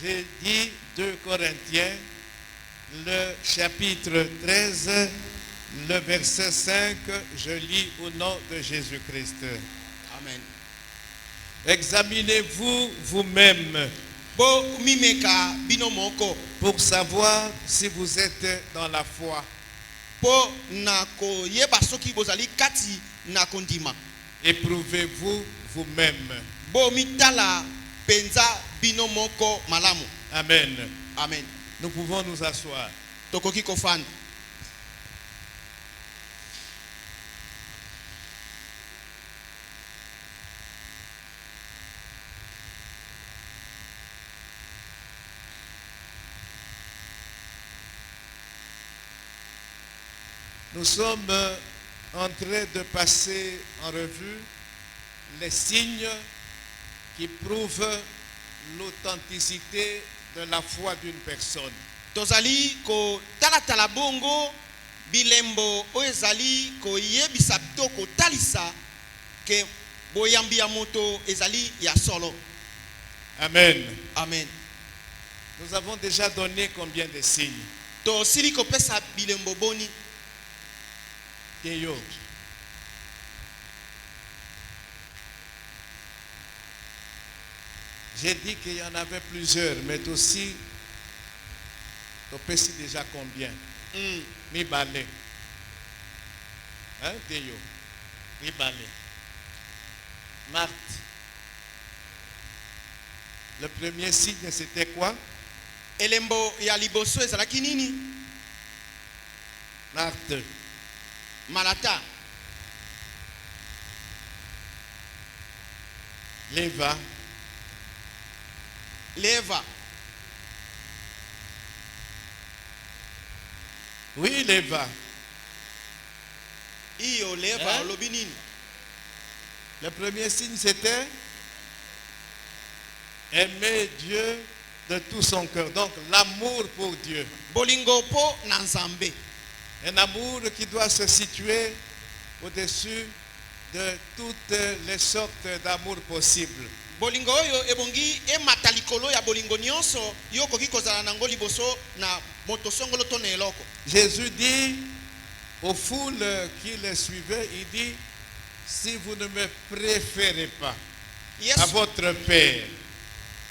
J'ai dit 2 Corinthiens, le chapitre 13, le verset 5, je lis au nom de Jésus-Christ. Amen. Examinez-vous vous-même pour savoir si vous êtes dans la foi. Éprouvez-vous vous-même. Amen. Amen. Nous pouvons nous asseoir. Nous sommes en train de passer en revue les signes qui prouvent l'authenticité de la foi d'une personne. Tozali ko tala bongo bilembo oezali ko yebisa to ko talisa ke boyambi ya moto ezali ya solo. Amen. Amen. Nous avons déjà donné combien de signes? To sili ko pesa bilembo boni. Keyo. J'ai dit qu'il y en avait plusieurs, mais aussi, tu peux déjà combien? Mi balé. Hein, Keyo? Mi balé. Marthe. Le premier signe, c'était quoi? Elembo ya liboso ezalaki nini? Marthe. Malata. Leva. Leva. Oui, leva. Iyo leva, Hein? lobinini. Le premier signe, c'était aimer Dieu de tout son cœur. Donc, l'amour pour Dieu. Bolingo po na nzambe. Un amour qui doit se situer au-dessus de toutes les sortes d'amour possibles. Bolingo oyo ebongi ematalikolo ya bolingo nyonso yoko kikozala nango liboso na moto songolo to na eloko. Jésus dit aux foules qui le suivaient, il dit, si vous ne me préférez pas à votre père,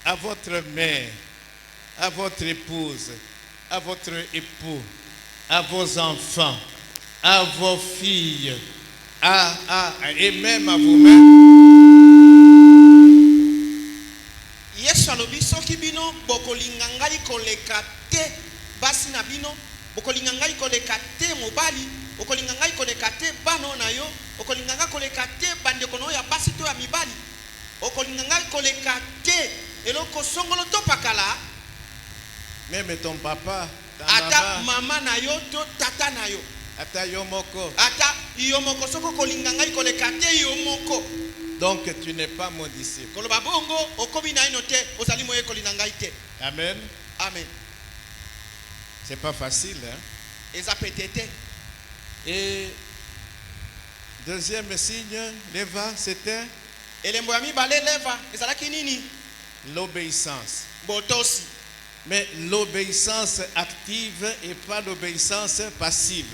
à votre mère, à votre épouse, à votre époux, à vos enfants, à vos filles, et même à vous-même, Yesu alobi soki bino bokolinga ngai koleka te basi na bino, bokolinga ngai koleka te mobali, bokolinga ngai koleka te bano na yo, bokolinga ngai koleka te bandeko no ya basi to ya mibali, bokolinga ngai koleka te eloko songolo to pakala, même ton papa, ta ata maman, mama na yo to tata na yo, ata yo moko. ata yo moko soko kolinga ngai koleka te yo moko. Donc tu n'es pas mon disciple. Koloba bongo okobi na ino te ozali moye kolinga ngai te. Amen. Amen. C'est pas facile, hein? Eza petete. Et deuxième signe, Leva, c'était Elembo ya mibale leva ezalaki nini? l'obéissance. Botosi. Mais l'obéissance active et pas l'obéissance passive.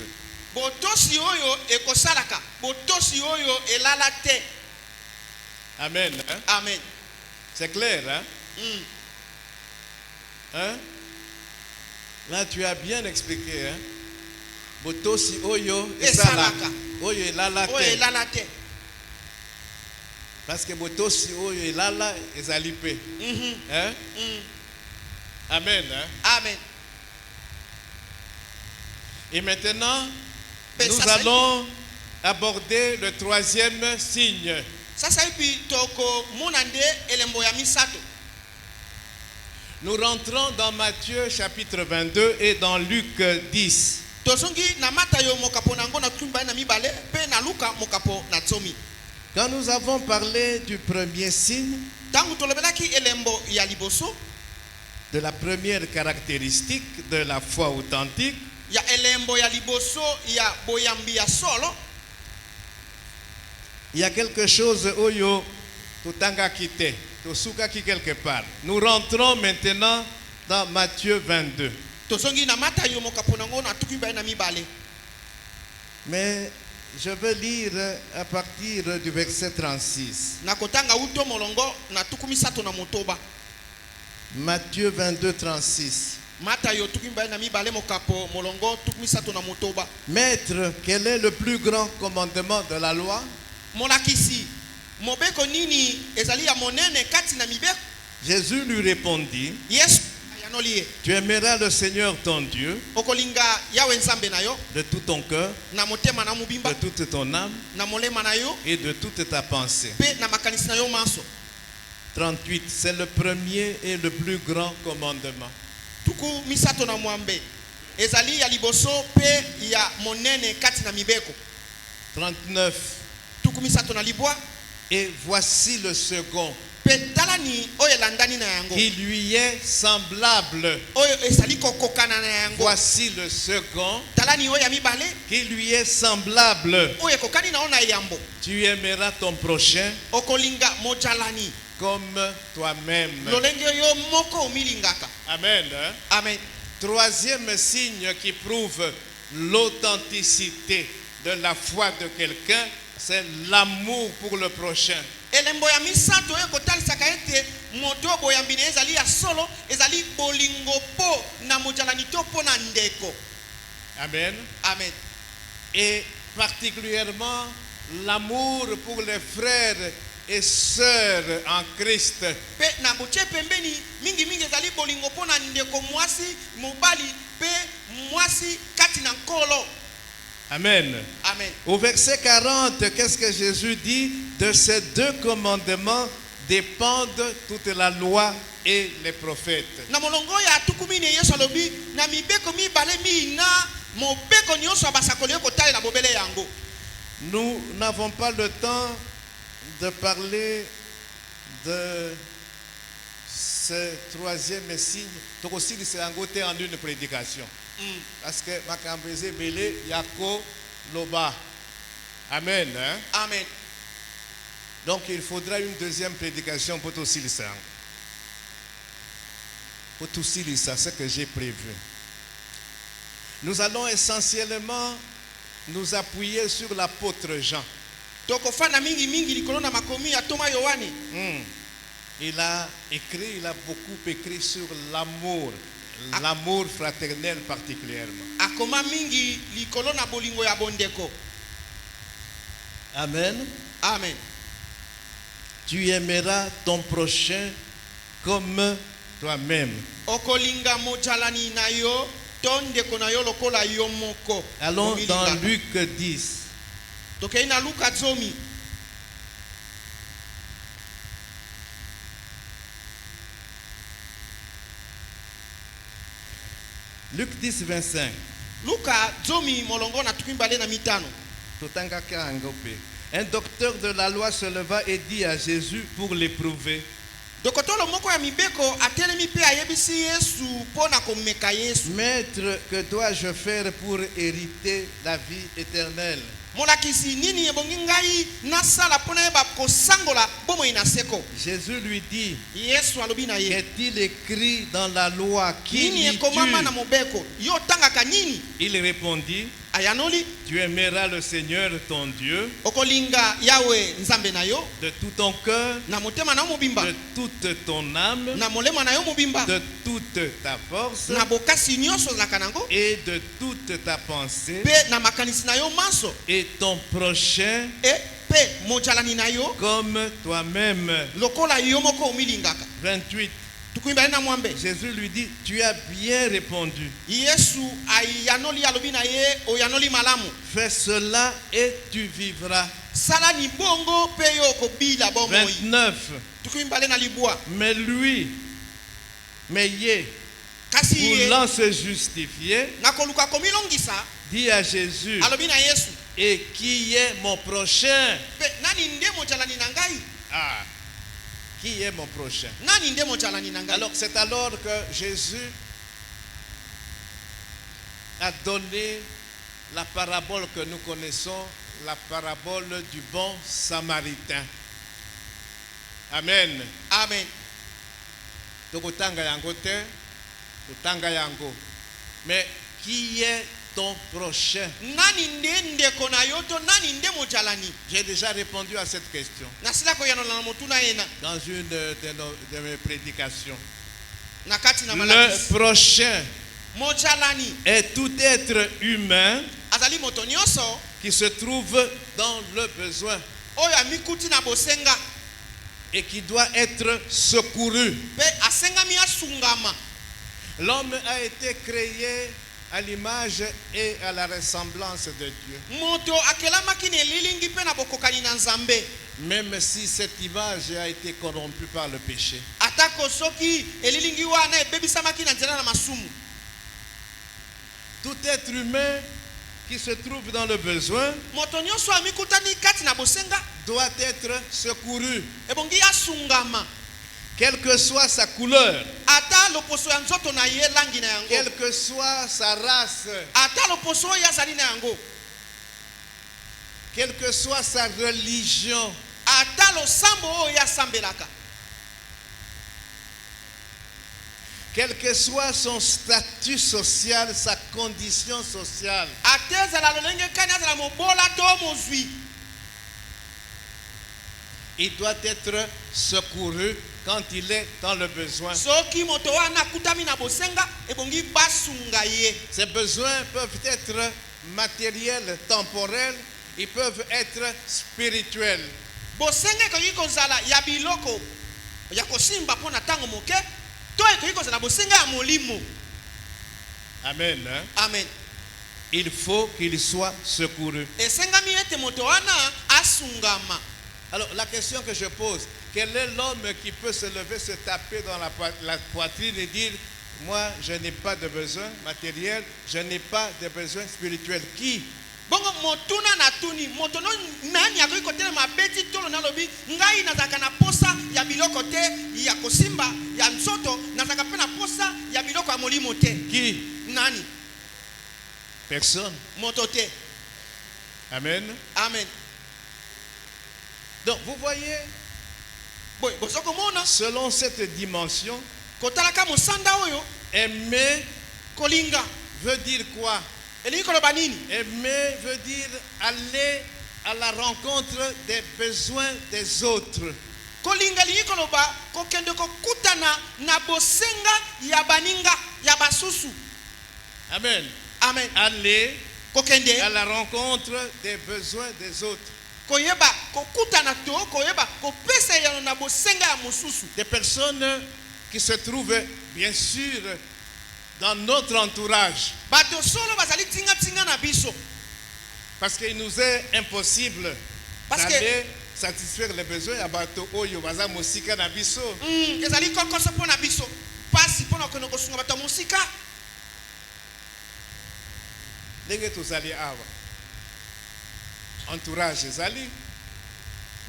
Botosi oyo ekosalaka, botosi oyo elala te. Amen. Hein? Amen. C'est clair, hein? Hein? Là, tu as bien expliqué, hein? Botosi oyo esalaka. Oyo elala Oyo te. elala te. Parce que botosi oyo elala ezalipe. Hein? Amen. Hein? Amen. Et maintenant, Mais nous ça, allons aborder le troisième signe. Sasa ipi toko munande elembo ya misato. Nous rentrons dans Matthieu chapitre 22 et dans Luc 10. Tozongi na Matayo mokapo nango na tumba na mibale pe na Luka mokapo na tsomi. Quand nous avons parlé du premier signe, Tangu tolobelaki elembo ya liboso, de la première caractéristique de la foi authentique, ya elembo ya liboso ya boyambi ya solo, il y a quelque chose oyo tutanga kite. Tosuka qui quelque part. Nous rentrons maintenant dans Matthieu 22. Tozongi na Matayo mokaponango na tuku mibale na mibale. Mais je vais lire à partir du verset 36. Nakotanga uto molongo na tuku misato na motoba. Matthieu 22, 36. Matayo tuku mibale na mibale mokapo molongo tuku misato na motoba. Maître, quel est le plus grand commandement de la loi? Molakisi, mobeko nini ezali ya monene kati na mibeko? Jésus lui répondit, Yes, ayanoliye. tu aimeras le Seigneur ton Dieu Okolinga yawe nzambe na yo de tout ton cœur, na motema na mubimba de toute ton âme na molema na yo et de toute ta pensée. pe na makanisi na yo manso. 38, c'est le premier et le plus grand commandement. Tuku misato na mwambe ezali ya liboso pe ya monene kati na mibeko. 39, Tuku misato na libwa et voici le second, pe talani oyo landani na yango qui lui est semblable. oyo ezali kokokana na yango. Voici le second, Talani oyo ya mibale qui lui est semblable. oyo ekokani na ona yambo. Tu aimeras ton prochain Okolinga mojalani comme toi-même. lolenge yo moko omilingaka. Amen. Hein? Amen. Troisième signe qui prouve l'authenticité de la foi de quelqu'un, c'est l'amour pour le prochain. Elembo ya misato oyo kotalisaka ete moto boyambine ezali ya solo ezali bolingo po na mojalani to po na ndeko. Amen. Amen. Et particulièrement l'amour pour les frères et sœurs en Christ. Pe na boche pembeni mingi ezali bolingo po na ndeko mwasi mobali pe mwasi kati na nkolo. Amen. Amen. Au verset 40, qu'est-ce que Jésus dit? De ces deux commandements dépendent toute la loi et les prophètes. Na molongo ya tukumine Yesu alobi na mibeko mibale mina mobeko nyonso abasakoli kotalela bobele yango. Nous n'avons pas le temps de parler de ce troisième signe. Donc aussi, c'est en côté en une prédication. Parce que ma cambrézé belé yako loba. Amen. Hein? Amen. Donc il faudra une deuxième prédication pour tout ça. Pour tout ça, ce que j'ai prévu. Nous allons essentiellement nous appuyer sur l'apôtre Jean. Tokofana mingi likolo na makomi ya Toma Yohane. Il a beaucoup écrit sur l'amour, l'amour fraternel particulièrement. Akoma mingi likolo na bolingo ya bondeko. Amen. Amen. Tu aimeras ton prochain comme toi-même. Okolinga mojalani na yo, tondeko na yo lokola yo moko. Allons dans Luc 10. Tokei na Luka 10. Luc 10, 25. Luka 10 molongo na tukimbale na mitano. Un docteur de la loi se leva et dit à Jésus pour l'éprouver. Dokotolo moko ya mibeko atelemi pe ayebisi Yesu pona komeka Yesu. Maître, que dois-je faire pour hériter la vie éternelle? Molakisi nini ebongi ngai nasala pona yeba kosangola bomoi na seko. Jésus lui dit, Yesu alobi na ye. qu'est-il écrit dans la loi? Qui Nini lis-tu? ekomama na mobeko yo tangaka nini? Il répondit, Ayanoli tu aimeras le Seigneur ton Dieu okolinga yawe nzambe na yo de tout ton cœur, na motema na yo mobimba de toute ton âme, na molema na yo mobimba de toute ta force na bokasi nyonso ozalaka nango et de toute ta pensée, pe na makanisi na yo manso et ton prochain e pe mojalani na yo comme toi-même. lokola yo moko omilingaka. 28. Tukuimbali na mwambe Jésus lui dit, tu as bien répondu. Yesu ayanoli alobi na ye oyanoli malamu. Fais cela et tu vivras. Sala ni bongo pe yo kobila bomoi. 29. Tukuimbali na libwa Mais lui, kasi ye voulant se justifier, na koluka komilongisa dit à Jésus, alobi na Yesu et qui est mon prochain? pe nani nde mojalani na ngai? Ah, qui est mon prochain? Nani nde mojalani na ngai? Alors c'est alors que Jésus a donné la parabole que nous connaissons, la parabole du bon samaritain. Amen. Amen. Tokotanga yango te, totanga yango. Mais qui est ton prochain? Nani nde kona yoto nani nde mojalani? J'ai déjà répondu à cette question Nasila ko yano na motuna ena. dans une de mes prédications. Nakati na Le malakisi. prochain Mojalani est tout être humain azali moto nyonso qui se trouve dans le besoin oyo amikuti na bosenga et qui doit être secouru. pe asengami asungama. L'homme a été créé à l'image et à la ressemblance de Dieu. Moto akelamaki ne lilingi pe na bokokani na Nzambe. Même si cette image a été corrompue par le péché. Atako soki elilingi wana ebebisamaki na nzela na masumu. Tout être humain qui se trouve dans le besoin Moto nyonso amikutani kati na bosenga doit être secouru, ebongi asungama. quelle que soit sa couleur, Ata loposo ya nzoto na ye langi na yango. quelle que soit sa race, Ata loposo oyo azali na yango. quelle que soit sa religion, Ata losambo oyo asambelaka. quel que soit son statut social, sa condition sociale, Ata ezala lolenge kani azala mobola to mozwi. il doit être secouru quand il est dans le besoin. Soki moto wana kutami na bosenga ebongi basunga ye. Ces besoins peuvent être matériels, temporels, ils peuvent être spirituels. Bosenga ekoki kozala ya biloko ya kosimba mpo na ntango moke to ekoki kozala bosenga ya molimo. Amen. Hein? Amen. Il faut qu'il soit secouru. Esengami ete moto wana asungama. Alors la question que je pose, quel est l'homme qui peut se lever, se taper dans la poitrine et dire, moi je n'ai pas de besoin matériel, je n'ai pas de besoin spirituel? Qui? Bongo motuna na tuni moto no nani akoki kotelema beti tolo na lobi ngai nazaka na posa ya biloko te ya kosimba ya nzoto nazaka pe na posa ya biloko ya molimo te? Qui? Nani? Personne. Moto te. Amen. Amen. Donc vous voyez, Boy bosoko mona selon cette dimension, kotalaka mosanda oyo aimer kolinga veut dire quoi? elingi koloba nini? Aimer veut dire aller à la rencontre des besoins des autres. Kolinga elingi koloba kokende kokutana na bosenga ya baninga ya basusu. Amen. Amen. Aller Kokende à la rencontre des besoins des autres. koyeba kokutana to koyeba kopesa yano na bosenga ya mosusu. Des personnes qui se trouvent bien sûr dans notre entourage. Bato solo bazali tinga tinga na biso. Parce qu'il nous est impossible Parce que- d'aller satisfaire les besoins à bato oyo baza mosika na biso. Ezali kokoso pona biso. Pasi pona kono kosunga bato ya mosika. Ndenge tozali awa. Entourage ezali.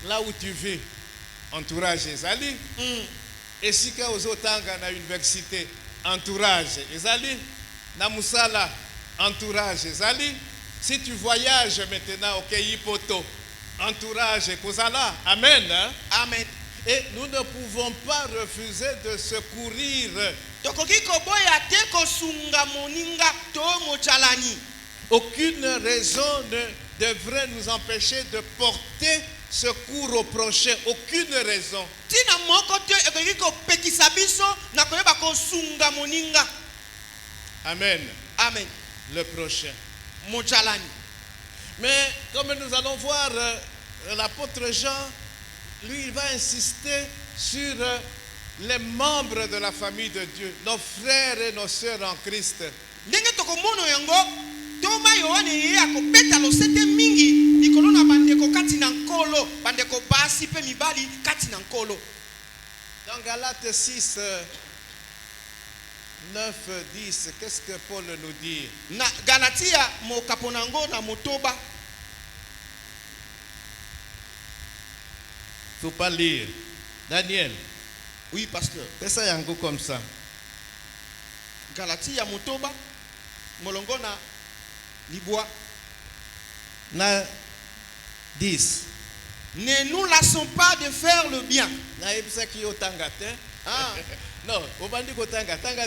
Là où tu vis, entourage ezali. Esika ozotanga na université, entourage ezali. Na musala, entourage ezali. Si tu voyages maintenant au Pays Poto, entourage kozala. Amen. Hein? Amen. Et nous ne pouvons pas refuser de secourir. Tokoki koboya te kosunga moninga to mochalani. Aucune raison ne devrait nous empêcher de porter secours au prochain. Aucune raison. Tina moko te ekoki kopekisa biso na koyeba kosunga moninga. Amen. Amen. Le prochain. Mochalani. Mais comme nous allons voir, l'apôtre Jean, lui, il va insister sur les membres de la famille de Dieu, nos frères et nos sœurs en Christ. Ndenge tokomono yango Toma Yohane ye akopeta losete mingi likolo na bandeko kati na nkolo, bandeko basi pe mibali kati na nkolo. Dans Galates 6, 9, 10, qu'est-ce que Paul nous dit? Na Galatia mokaponango na motoba. Il ne faut pas lire. Daniel, Oui, pasteur. fais ça yango comme ça. Galatia motoba molongo na libwa Na 10. Ne nous lassons pas de faire le bien. Ah. Non,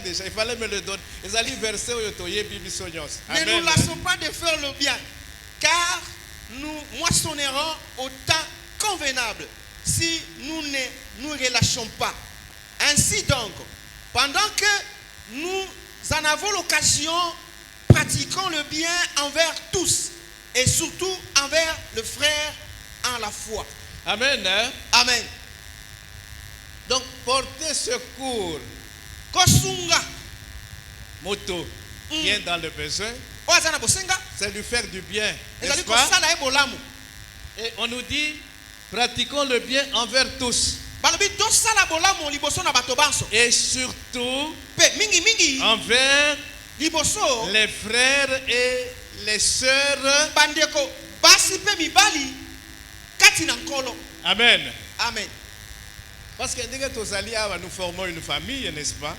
déjà, il fallait me le donner. Ne nous lassons pas de faire le bien, car nous moissonnerons au temps convenable si nous ne nous relâchons pas. Ainsi donc, pendant que nous en avons l'occasion, pratiquons le bien envers tous et surtout envers le frère en la foi. Amen. Hein? Amen. Donc, porter secours. Kosunga. Moto. Qui est dans le besoin. C'est lui faire du bien. N'est-ce pas? Et on nous dit, pratiquons le bien envers tous. Et surtout, envers les frères et les sœurs. Amen. Amen. Parce que nous formons une famille, n'est-ce pas?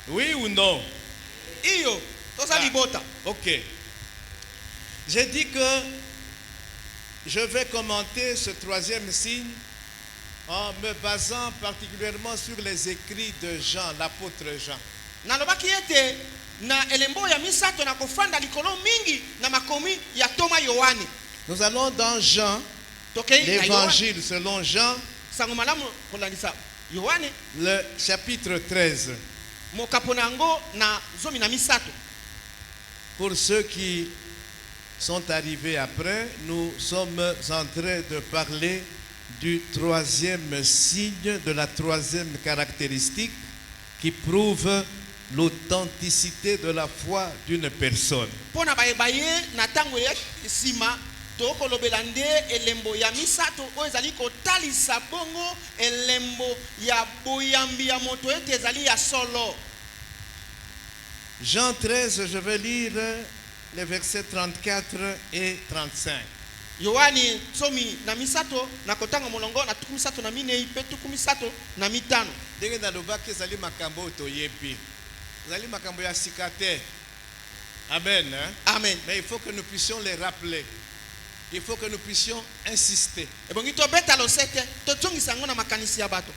Oui ou non? Ok. J'ai dit que je vais commenter ce troisième signe en me basant particulièrement sur les écrits de Jean, l'apôtre Jean. Nous allons dans Jean, l'évangile selon Jean, le chapitre 13. Pour ceux qui sont arrivés après, nous sommes en train de parler du troisième signe, de la troisième caractéristique qui prouve l'authenticité de la foi d'une personne. Jean 13, je vais lire les versets 34 et 35. Yohani tsomi na misato na kotanga molongo na tukumisato na minei pe tukumisato na mitano. Ndenge na lobaki ezali makambo toyebi. Ezali makambo ya sikate. Amen. Hein? Amen. Mais il faut que nous puissions les rappeler. Il faut que nous puissions insister. Ebongito beta lo sete to tungisa ngona makanisi ya bato.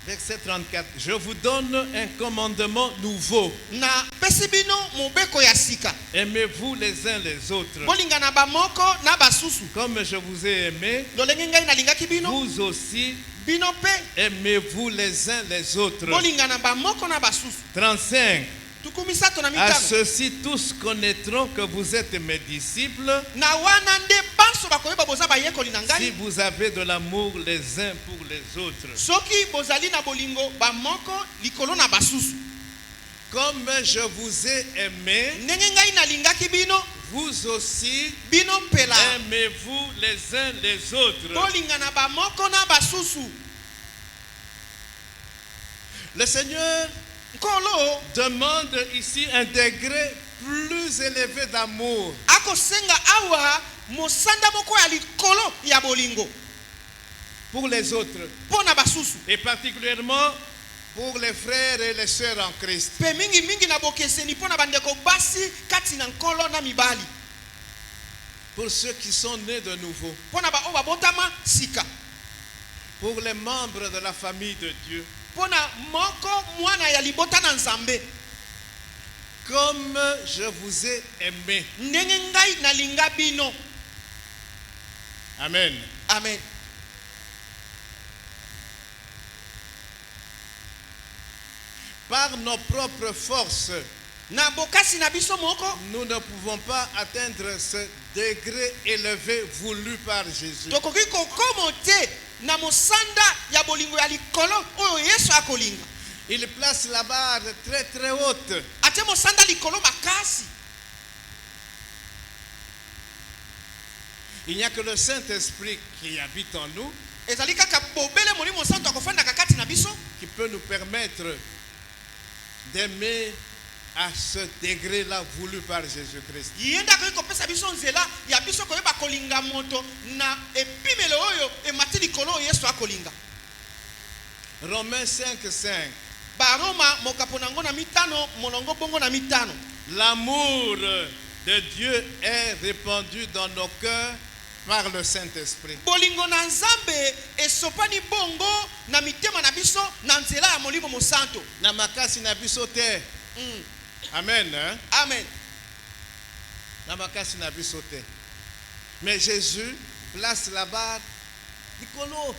Verset 34. Je vous donne un commandement nouveau. Na pesibino mobeko ya sika. Aimez-vous les uns les autres. Bolingana ba moko na basusu. Comme je vous ai aimé, lolenge ngai na lingaki bino. Vous aussi bino pe aimez-vous les uns les autres. Bolingana ba moko na basusu. 35. Tukumisato na mitano. À ceux-ci tous connaîtront que vous êtes mes disciples. Na wana nde banso bakoyeba boza ba yekoli na ngai. Si vous avez de l'amour les uns pour les autres. Soki bozali na bolingo ba moko likolo na basusu. Comme je vous ai aimé, ndenge ngai na lingaki bino, vous aussi bino pela. Aimez-vous les uns les autres. Bolingana ba moko na basusu. Le Seigneur demande ici un degré plus élevé d'amour. Pour les autres. Et particulièrement pour les frères et les sœurs en Christ. Pour ceux qui sont nés de nouveau. Pour les membres de la famille de Dieu. Comme je vous ai aimé. Amen. Amen. Par nos propres forces, nous ne pouvons pas atteindre ce degré élevé voulu par Jésus. Il place la barre très très haute. Il n'y a que le Saint-Esprit qui habite en nous, qui peut nous permettre d'aimer à ce degré-là voulu par Jésus-Christ. Romains 5:5. L'amour de Dieu est répandu dans nos cœurs par le Saint-Esprit. Bolingo na nzambe esopani bongo na mitema na biso na nzela ya molimo mosanto. Na makasi na biso te. Amen. Hein? Amen. Na makasi na biso te. Mais Jésus place la barre. Dikolo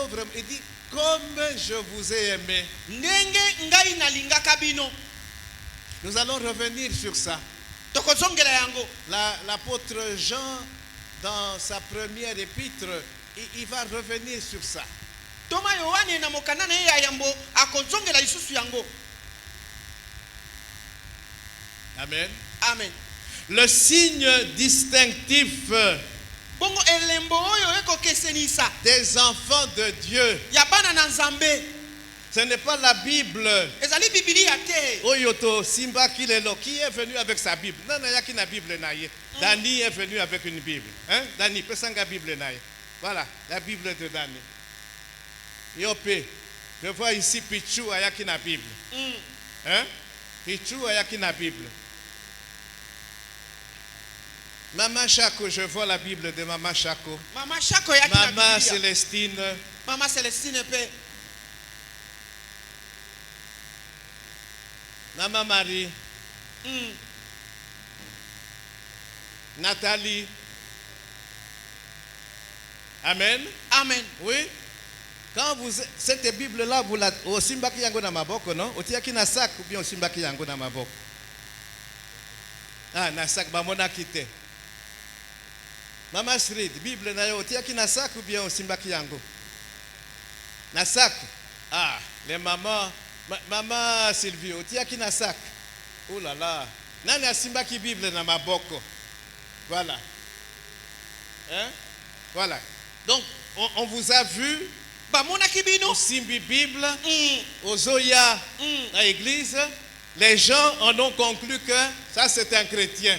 vraiment. Il dit comme je vous ai aimé. Ndenge ngai nalingaka bino. Nous allons revenir sur ça. Tokozongela yango. L'apôtre Jean, dans sa première épître, il va revenir sur ça. Toma Yohane na mokana na ya yambo akozongela lisusu yango. Amen. Amen. Le signe distinctif bongo elembo oyo ekokesenisa des enfants de Dieu, ya bana na nzambe, ce n'est pas la Bible. ezali Biblia te. Oyoto Simba Kilelo, qui est venu avec sa Bible? Non, il n'y a qu'une Bible. Dani est venu avec une Bible. Hein? Dani, pesanga Bible naïe. Voilà, la Bible de Dani. Yopé, je vois ici Pichou a yakina Bible. Hein? Pichou a yakina Bible. Maman Chako, je vois la Bible de Maman Chako. Maman Chako yakina Biblia. Maman Célestine. Maman Célestine pe. Maman Marie. Nathalie. Amen. Amen. Oui. Quand vous cette Bible-là, vous la au simbaki yango na maboko, non? Otiaki na sac ou bien au simbaki yango na maboko? Ah, na sac ba mona kite. Mama Srid, Bible na yo otiaki na sac ou bien au simbaki yango? Na sac. Ah, les mamans, maman Sylvie, otiaki na sac. Oh là là. Nani asimbaki Bible na maboko? Voilà. Hein? Voilà. Donc, on vous a vu au Simbi Bible, aux Oya, à l'église. Les gens en ont conclu que ça c'est un chrétien.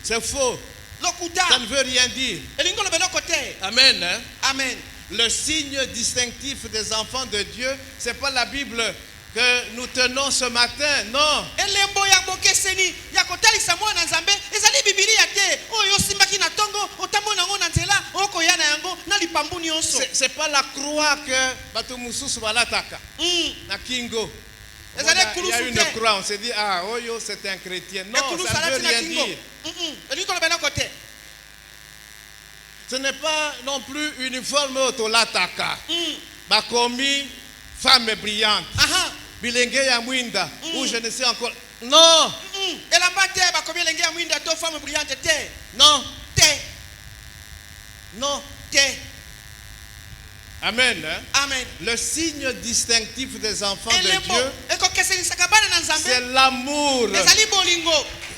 C'est faux. Ça ne veut rien dire. Amen. Hein? Amen. Le signe distinctif des enfants de Dieu, ce n'est pas la Bible que nous tenons ce matin, non. C'est pas la croix que Batumusus Balataka. Na Kingo. Il y a une croix, on s'est dit, ah, oh yo, c'est un chrétien. Non, ça ne veut rien dire. Ce n'est pas non plus uniforme autolataka. Bakomi, femme brillante. Bilenge ya mwinda, ou je ne sais encore. Non. Non. Non. Amen. Hein? Amen. Le signe distinctif des enfants de Dieu, c'est l'amour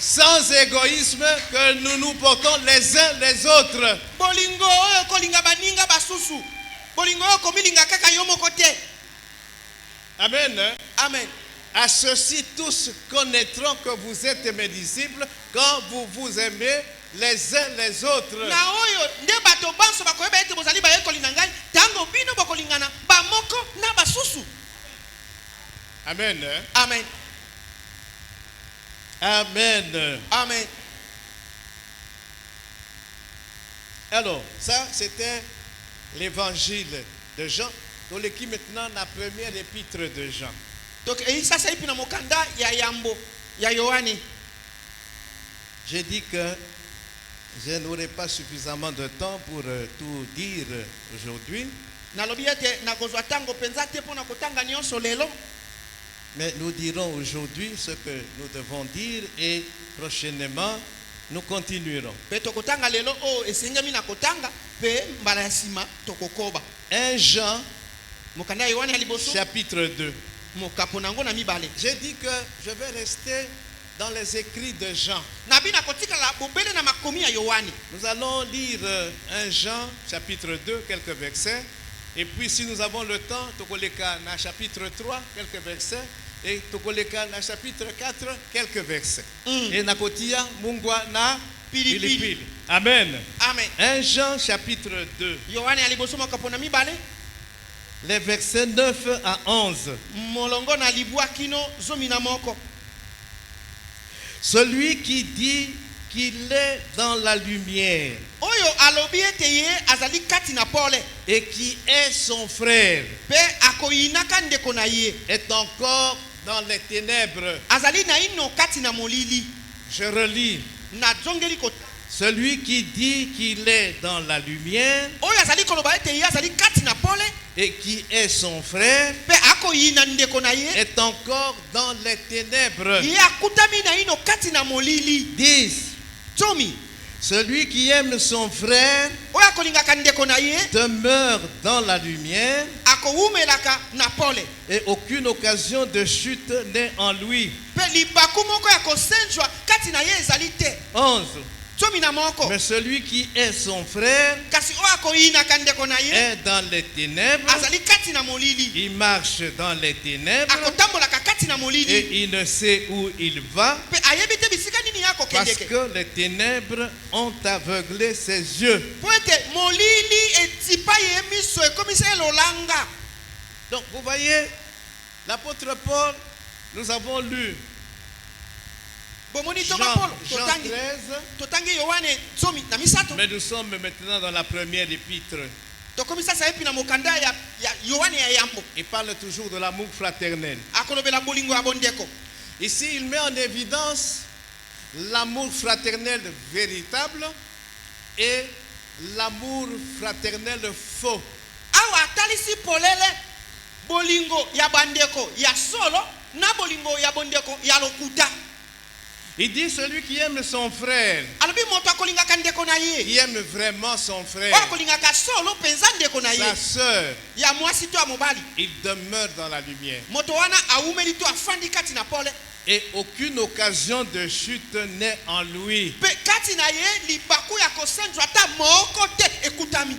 sans égoïsme que nous nous portons les uns les autres. Amen. Hein? Amen. À ceci tous connaîtront que vous êtes mes disciples quand vous vous aimez les uns les autres. Amen. Hein? Amen. Amen. Amen. Alors, ça c'était l'évangile de Jean. Donc, l'équipe maintenant la première épître de Jean. Donc, ça c'est une mokanda ya yambo ya Yohane. J'ai dit que je n'aurai pas suffisamment de temps pour tout dire aujourd'hui. Mais nous dirons aujourd'hui ce que nous devons dire et prochainement nous continuerons. 1 Jean chapitre 2. J'ai dit que je vais rester dans les écrits de Jean. Nous allons lire 1 Jean chapitre 2, quelques versets. Et puis si nous avons le temps, Tokoleka na chapitre 3, quelques versets. Et Tokoleka na chapitre 4, quelques versets. Et Nakotia, Mungwa na Pilipili. Amen. Amen. 1 Jean chapitre 2. Les versets 9 à 11. Celui qui qu'il est dans la lumière oyo alobi ete ye azali kati na pole et qui est son frère pe akoyinaka ndeko na ye est encore dans les ténèbres. azali na ino kati na molili. Je relis. Na zongeli ko Celui qui dit qu'il est dans la lumière oyo azali koloba ete ye azali kati na pole et qui est son frère pe akoyina ndeko na ye est encore dans les ténèbres. ye akutami na ino kati na molili. 10. Tomi Celui qui aime son frère oyo akolingaka ndeko na ye demeure dans la lumière akowumelaka na pole et aucune occasion de chute n'est en lui. pe libaku moko ya kosenjwa kati na ye ezali te. 11. Tomi na moko Mais celui qui est son frère kasi oyo akoyinaka ndeko na ye est dans les ténèbres, azali kati na molili il marche dans les ténèbres akotambolaka kati na molili et il ne sait où il va pe ayebi te bisika nini ya parce kokendeke que les ténèbres ont aveuglé ses yeux. po ete molili etipa ye miso ekomisa ye lolanga. Donc vous voyez, l'apôtre Paul, nous avons lu bomoni Jean, tonga polo Jean 13, totangi yohane tsomi na misato mais nous sommes maintenant dans la première épître. tokomisa sa epi na mokanda ya yohane ya yambo Il parle toujours de l'amour fraternel. akolobela bolingo ya bondeko. Ici, il met en évidence l'amour fraternel véritable et l'amour fraternel faux. awa atalisi polele bolingo ya bandeko ya solo na bolingo ya bondeko ya lokuta. Il dit celui qui aime son frère, alobi moto akolingaka ndeko na ye qui aime vraiment son frère, oyo akolingaka solo mpenza ndeko na ye sa sœur, ya mwasi to ya mobali il demeure dans la lumière. moto wana awumeli to afandi kati na pole Et aucune occasion de chute n'est en lui. pe kati na ye libaku ya kosenjwa ata moko te ekutami.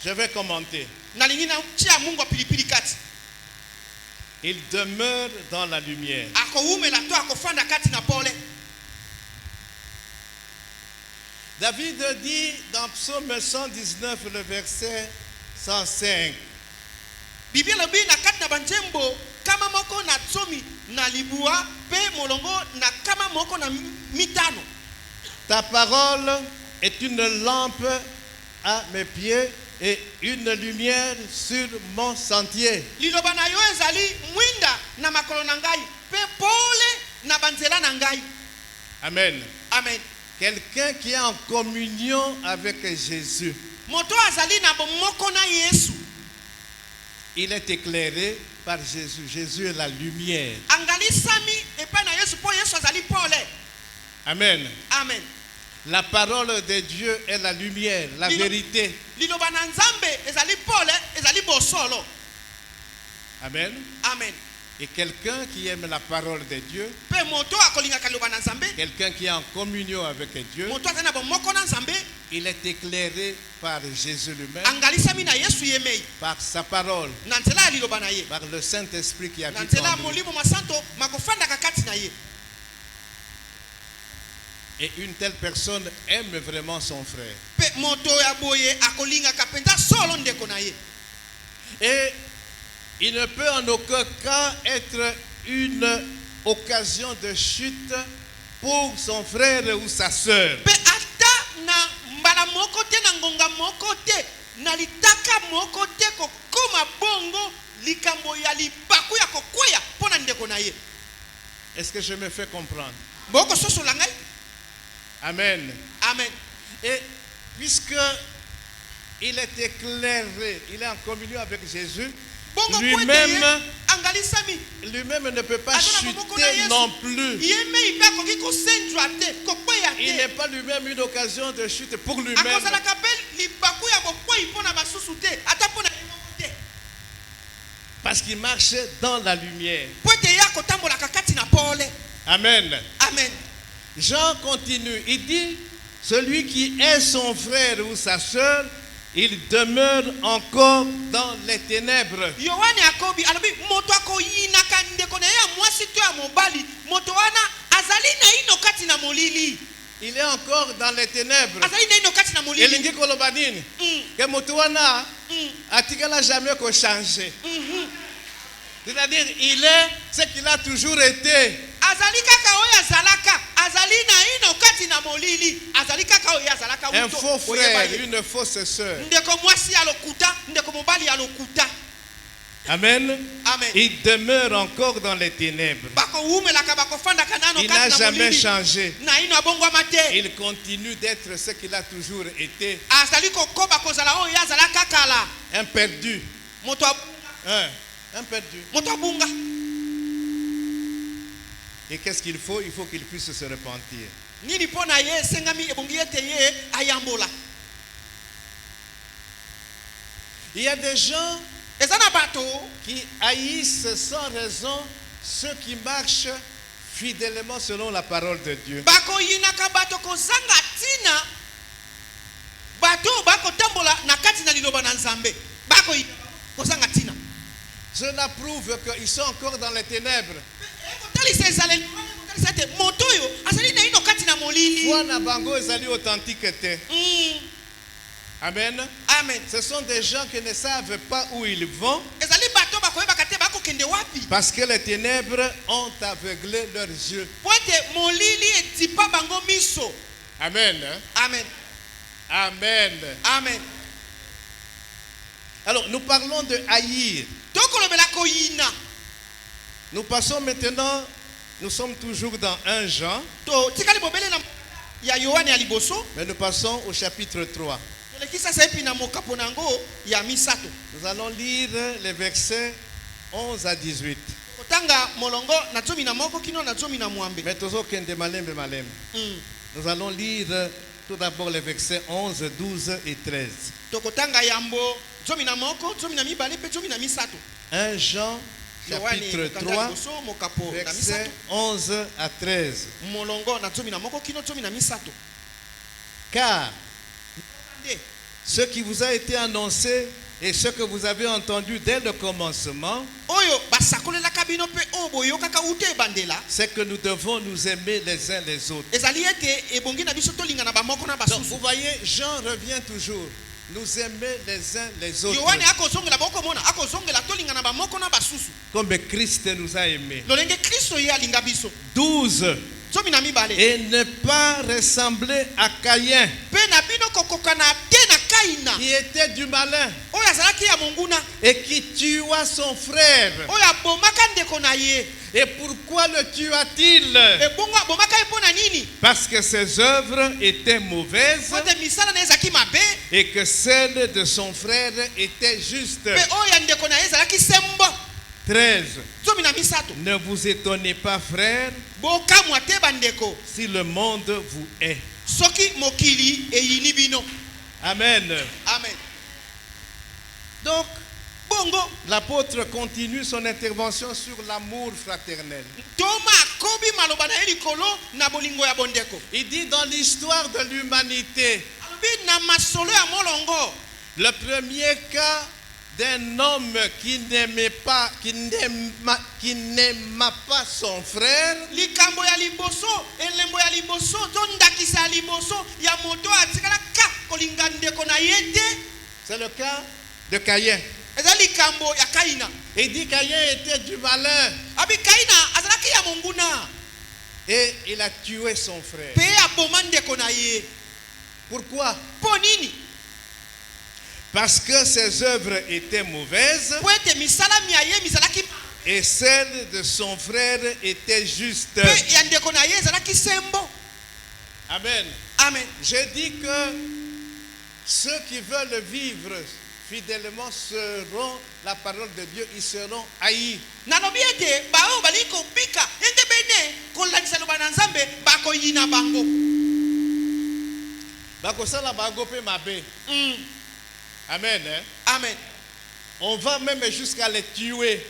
Je vais commenter. nalingi na tia mungu wa pilipili kati Il demeure dans la lumière. akowumela to akofanda kati na pole. David dit dans Psaume 119, le verset 105, Bibi lobi na kati na banjembo kama moko na tsomi na libua pe molongo na kama moko na mitano. ta parole est une lampe à mes pieds et une lumière sur mon sentier. Liloba na yo ezali mwinda na makolo na ngai pe pole na banzela na ngai. Amen. Amen. Quelqu'un qui est en communion avec Jésus, Moto azali na bomoko na Yesu. il est éclairé par Jésus. Jésus est la lumière. Angali sami epa na Yesu po Yesu azali pole. Amen. Amen. La parole de Dieu est la lumière, la vérité. Liloba na Nzambe ezali pole ezali bosolo. Amen. Amen. Et quelqu'un qui aime la parole de Dieu, Pe moto akolingaka liloba na Nzambe, quelqu'un qui est en communion avec Dieu, moto azali na bomoko na Nzambe, il est éclairé par Jésus lui-même, angali sami na Yesu yemei. par sa parole, Na nzela ya liloba na ye. par le Saint-Esprit qui Na habite nzela ya en lui. molimo masanto makofandaka kati na ye. Et une telle personne aime vraiment son frère. Pe moto ya boye akolingaka penza solo ndeko na ye. Et il ne peut en aucun cas être une occasion de chute pour son frère ou sa sœur. Pe ata na mbala moko te na ngonga moko te na litaka moko te kokoma bongo likambo ya libaku ya kokwea pona ndeko na ye. Est-ce que je me fais comprendre? Boko soso la ngai. Amen. Amen. Et puisque il est éclairé, il est en communion avec Jésus, Bongo lui-même angali sami lui-même ne peut pas Azana bomoko na chuter Yesu. non plus. yeme ipe akoki kosenjwa te kokwea Il te n'est pas lui-même une occasion de chute pour lui-même. akozalaka mpe libaku ya bokwei mpo na basusu te ata mpo na ye moko te Parce qu'il marche dans la lumière. mpo ete ye akotambolaka kati na pole. Amen. Amen. Jean continue. Il dit, celui qui est son frère ou sa sœur, il demeure encore dans les ténèbres. yohane akobi alobi moto akoyinaka ndeko na ye ya mwasi to ya mobali moto wana azali na ino kati na molili. Il est encore dans les ténèbres. Azali na ino kati na molili. Elingi koloba nini? Que moto wana atikala jamais ko changer. C'est-à-dire il est ce qu'il a toujours été. azali kaka oyo azalaka azali na ino kati na molili azali kaka oyo azalaka un faux frère, une fausse sœur. ndeko mwasi alokuta ndeko mobali alokuta. Amen. Amen. Il demeure encore dans les ténèbres. Il n'a jamais changé. Il continue d'être ce qu'il a toujours été. Un perdu. Un perdu. Et qu'est-ce qu'il faut? Il faut qu'il puisse se repentir. Il y a des gens qui haïssent sans raison ceux qui marchent fidèlement selon la parole de Dieu. Cela prouve qu'ils sont encore dans les ténèbres. Amen. Amen. Ce sont des gens qui ne savent pas où ils vont parce que les ténèbres ont aveuglé leurs yeux. Amen. Amen. Amen. Amen. Alors, nous parlons de haïr. Nous passons maintenant, nous sommes toujours dans 1 Jean, mais nous passons au chapitre 3. Nous allons lire les versets 11 à 18. Mais nous allons lire tout d'abord les versets 11, 12 et 13. 1 Jean chapitre 3, versets 11 à 13. Car ce qui vous a été annoncé et ce que vous avez entendu dès le commencement, c'est que nous devons nous aimer les uns les autres. Donc vous voyez, Jean revient toujours. Nous aimer les uns les autres. Comme Christ nous a aimés. 12. Et ne pas ressembler à Caïn, qui était du malin et qui tua son frère. Et pourquoi le tua-t-il? Parce que ses œuvres étaient mauvaises et que celles de son frère étaient justes. 13. Ne vous étonnez pas, frères, si le monde vous hait. Amen. Amen. Donc, l'apôtre continue son intervention sur l'amour fraternel. Il dit dans l'histoire de l'humanité, le premier cas d'un homme qui n'aimait pas, qui n'aima pas son frère, c'est le cas de Caïn. Il dit Caïn était du malin et il a tué son frère. Pourquoi? Parce que ses œuvres étaient mauvaises et celles de son frère étaient justes. Amen. Amen. J'ai dit que ceux qui veulent vivre fidèlement seront la parole de Dieu, ils seront haïs. Amen. Amen. On va même jusqu'à les tuer.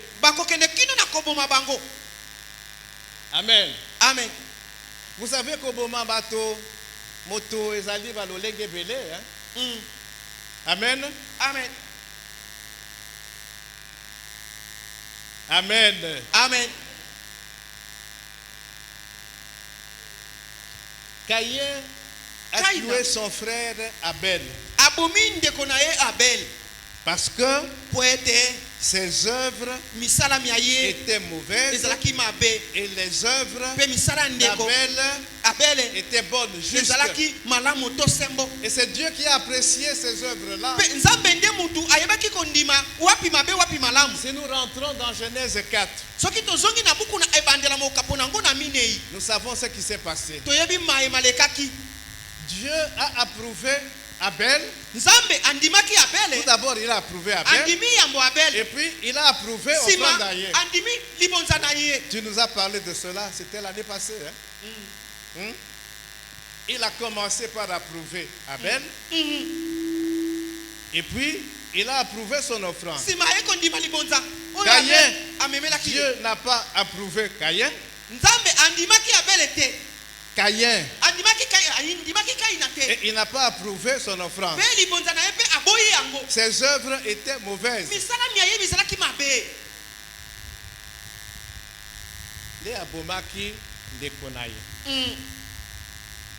Amen. Amen. Vous savez qu'Oboma bateau, moto, ezali balolenge belé. Amen. Amen. Amen. Amen. Caïn a tué son frère Abel. Abel. Parce que Ses œuvres misala miaye étaient mauvaises ezalaki mabe et les œuvres pe misala ndeko d'Abel Abele étaient bonnes, justes. ezalaki malamu to sembo Et c'est Dieu qui a apprécié ces œuvres-là. pe nzambe nde mutu ayebaki kondima wapi mabe wapi malamu. Si nous rentrons dans Genèse 4, soki tozongi na buku na ebandela mokapo nango na minei nous savons ce qui s'est passé. toyebi mayema lekaki. Dieu a approuvé Abel. Nzambe andimaki Abele. Tout d'abord, il a approuvé Abel. Andimi yambo Abele. Et puis, il a approuvé Sima offrande d'Aïe. andimi libonza na ye. Tu nous as parlé de cela, c'était l'année passée. Hein? Il a commencé par approuver Abel. Et puis, il a approuvé son offrande. Sima ekondima libonza. Caïn, amemelaki. Dieu n'a pas approuvé Caïn. Nzambe andimaki Abele te. Caïn. Andimaki Caïn te. Et il n'a pas approuvé son offrande. Pe libonza na ye pe aboyi yango. Ses œuvres étaient mauvaises. Misala miaye misalaki mabe. Les abomaki ndekonaye.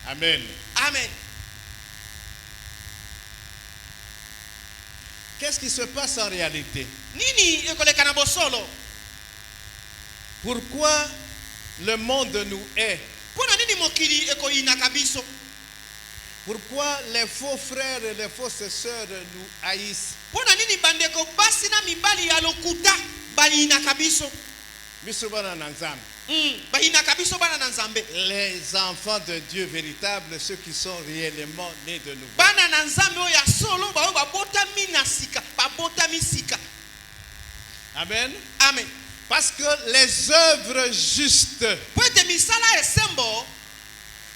Amen. Amen. Qu'est-ce qui se passe en réalité? Nini ekoleka na bosolo? Pourquoi le monde nous hait? Pona nini mokili ekoyinaka biso? Pourquoi les faux frères et les fausses sœurs nous haïssent? Pona nini bandeko basi na mibali ya lokuta bayinaka biso? Biso bana na Nzambe. Bayinaka biso bana na Nzambe. Les enfants de Dieu véritables, ceux qui sont réellement nés de nouveau. Bana na Nzambe oyo ya solo ba babotami na sika, babotami sika. Amen. Amen. Parce que les œuvres justes Pwete misala esembo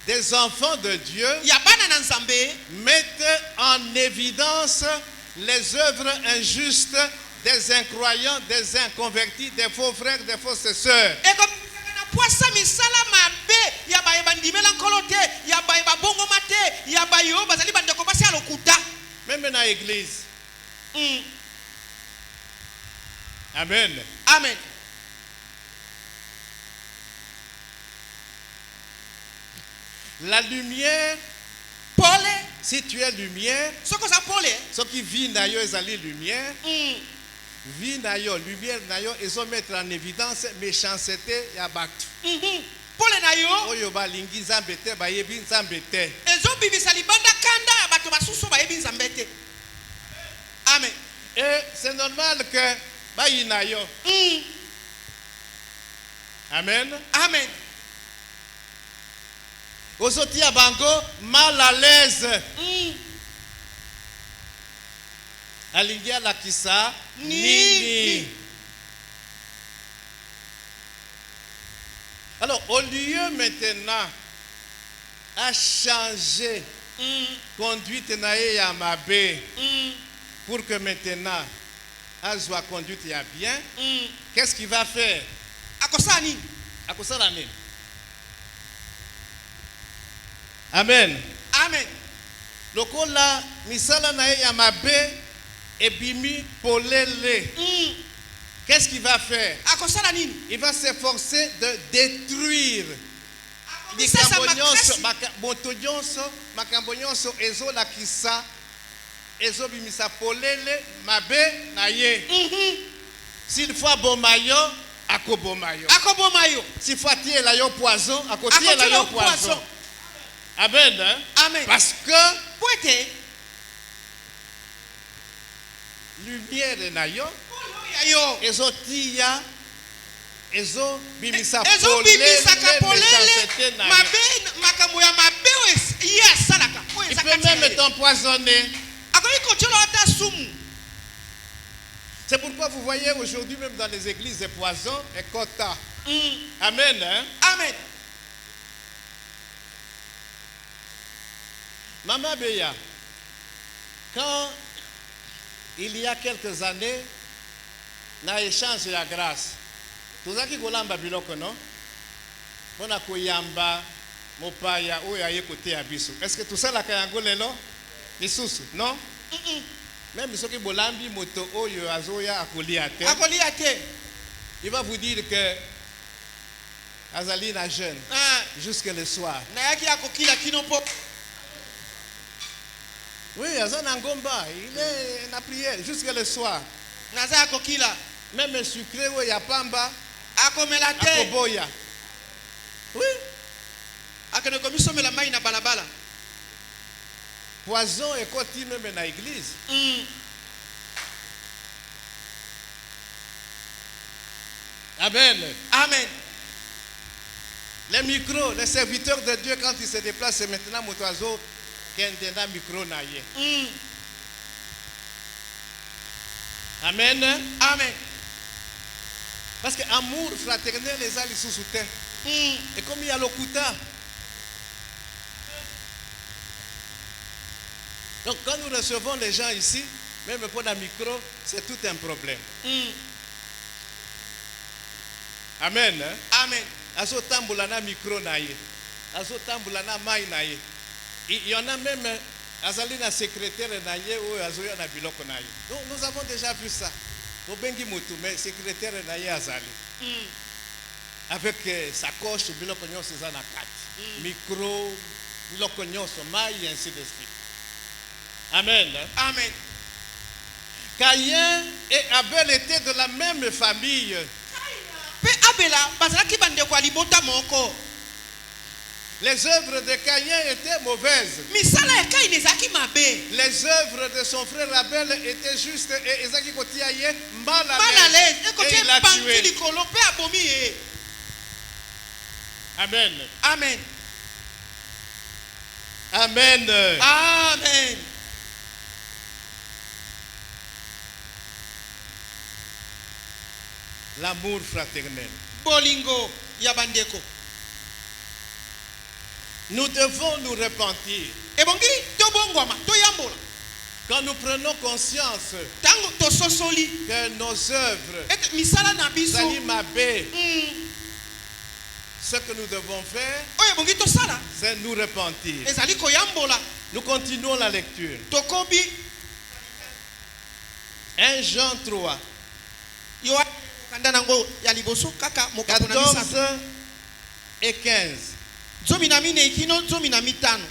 des enfants de Dieu ya bana na Nzambe mettent en évidence les œuvres injustes des incroyants, des inconvertis, des faux frères, des fausses sœurs. eko na poisa misala mabe ya ba ebandimela nkolo te, ya ba ebabongo mate, ya ba yo bazali bandeko basi ya lokuta. Même dans l'église. Amen. Amen. La lumière, Pole si tu es lumière, soko za pole ce qui vit na yo ezali lumière, vit na yo, lumière na yo, ils ont mettre en évidence méchanceté ya batu. pole na yo Oyo balingi Nzambe te, bayebi Nzambe te. ezobimisa libanda kanda ya bato basusu bayebi Nzambe te. Amen. Et c'est normal que bayina yo. Amen. Amen. Ozoti ya bango mal à l'aise. Alingi alakisa nini. Alors, au lieu maintenant à changer conduite na ye ya mabe pour que maintenant azwa conduite ya bien, qu'est-ce qu'il va faire? Akosani. Akosala nini? Amen. Amen. Lokola misala na ye ya mabe ebimi polele. Qu'est-ce qu'il va faire? Akosala nini? Il va s'efforcer de détruire Akomisasa makresi. moto nyonso, makambo nyonso ezolakisa ezobimisa polele mabe na ye. S'il faut aboma yo, akoboma yo. Akoboma yo. S'il faut tiela yo poison, akotiela yo poison. Amen. Hein? Amen. Parce que Pwete lumière na yo ya yo ezotia ezobimisa ezobimisaka polele méchanceté na yo. mabe makambo ya mabe oyo ye asalaka oyo Il ezaka peut même t'empoisonner. akoki kotiola ata sumu. C'est pourquoi vous voyez aujourd'hui même dans les églises des poisons et quotas. Amen. Hein? Amen. Maman Béa, quand il y a quelques années, na échange ya grâce, tozaki kolamba biloko non? Pona koyamba mopaya oyo aye kote ya biso. Est-ce que tout ça la kayango lelo? Lisusu, non? Même soki bolambi moto oyo azoya akolia te. Akolia te. Il va vous dire que azali na jeûne jusque le soir. Na yaki akokila kino po. Oui, Azan Angomba, il est en prière jusqu'à le soir. naza kokila Même sucré, il y a pamba, akomela te akoboya. Oui. akene komisomela mai na balabala. Poison et côté même dans l'église. Amen. Amen. Les micros, les serviteurs de Dieu, quand ils se déplacent, c'est maintenant mon oiseau qui est un micro naïe. Amen. Amen. Parce que amour fraternel, les gens sont sous terre. Et comme il y a le couta. Donc quand nous recevons les gens ici, même pour le micro, c'est tout un problème. Amen. Amen. Azo tambulana micro naïe. Azo tambulana mai naïe. Il y en a même azalina secrétaire naïe ou azoya na biloko naïe. Donc nous avons déjà vu ça. Obengi mutu mais secrétaire naïe azali. Avec sa coche biloko nyonso za na kati. Micro biloko nyonso mai et ainsi de suite. Amen. Amen. Caïn et Abel étaient de la même famille. Pe abela bazalaki bandeko ya libota moko. Les œuvres de Caïn étaient mauvaises. Misala ya Kaini ezalaki mabe. Les œuvres de son frère Abel étaient justes et Ezaki kotiaye mal à Malalaise l'aise. Et ekoki il l'a panti tué. likolo pe abomi ye. Amen. Amen. Amen. Amen. L'amour fraternel. Bolingo ya bandeko. Nous devons nous repentir. Ebongi tobongwama toyambola. Quand nous prenons conscience Tango tososoli que nos œuvres, et misala na biso. Salim Abbé, ce que nous devons faire, Oye bongi tosala c'est nous repentir. ezali koyambola. Nous continuons la lecture. Tokobi 1 Jean 3, yo kanda nango ya liboso kaka mokapo na misato. 14 et 15. Zomi na mine ikino zomi na mitano.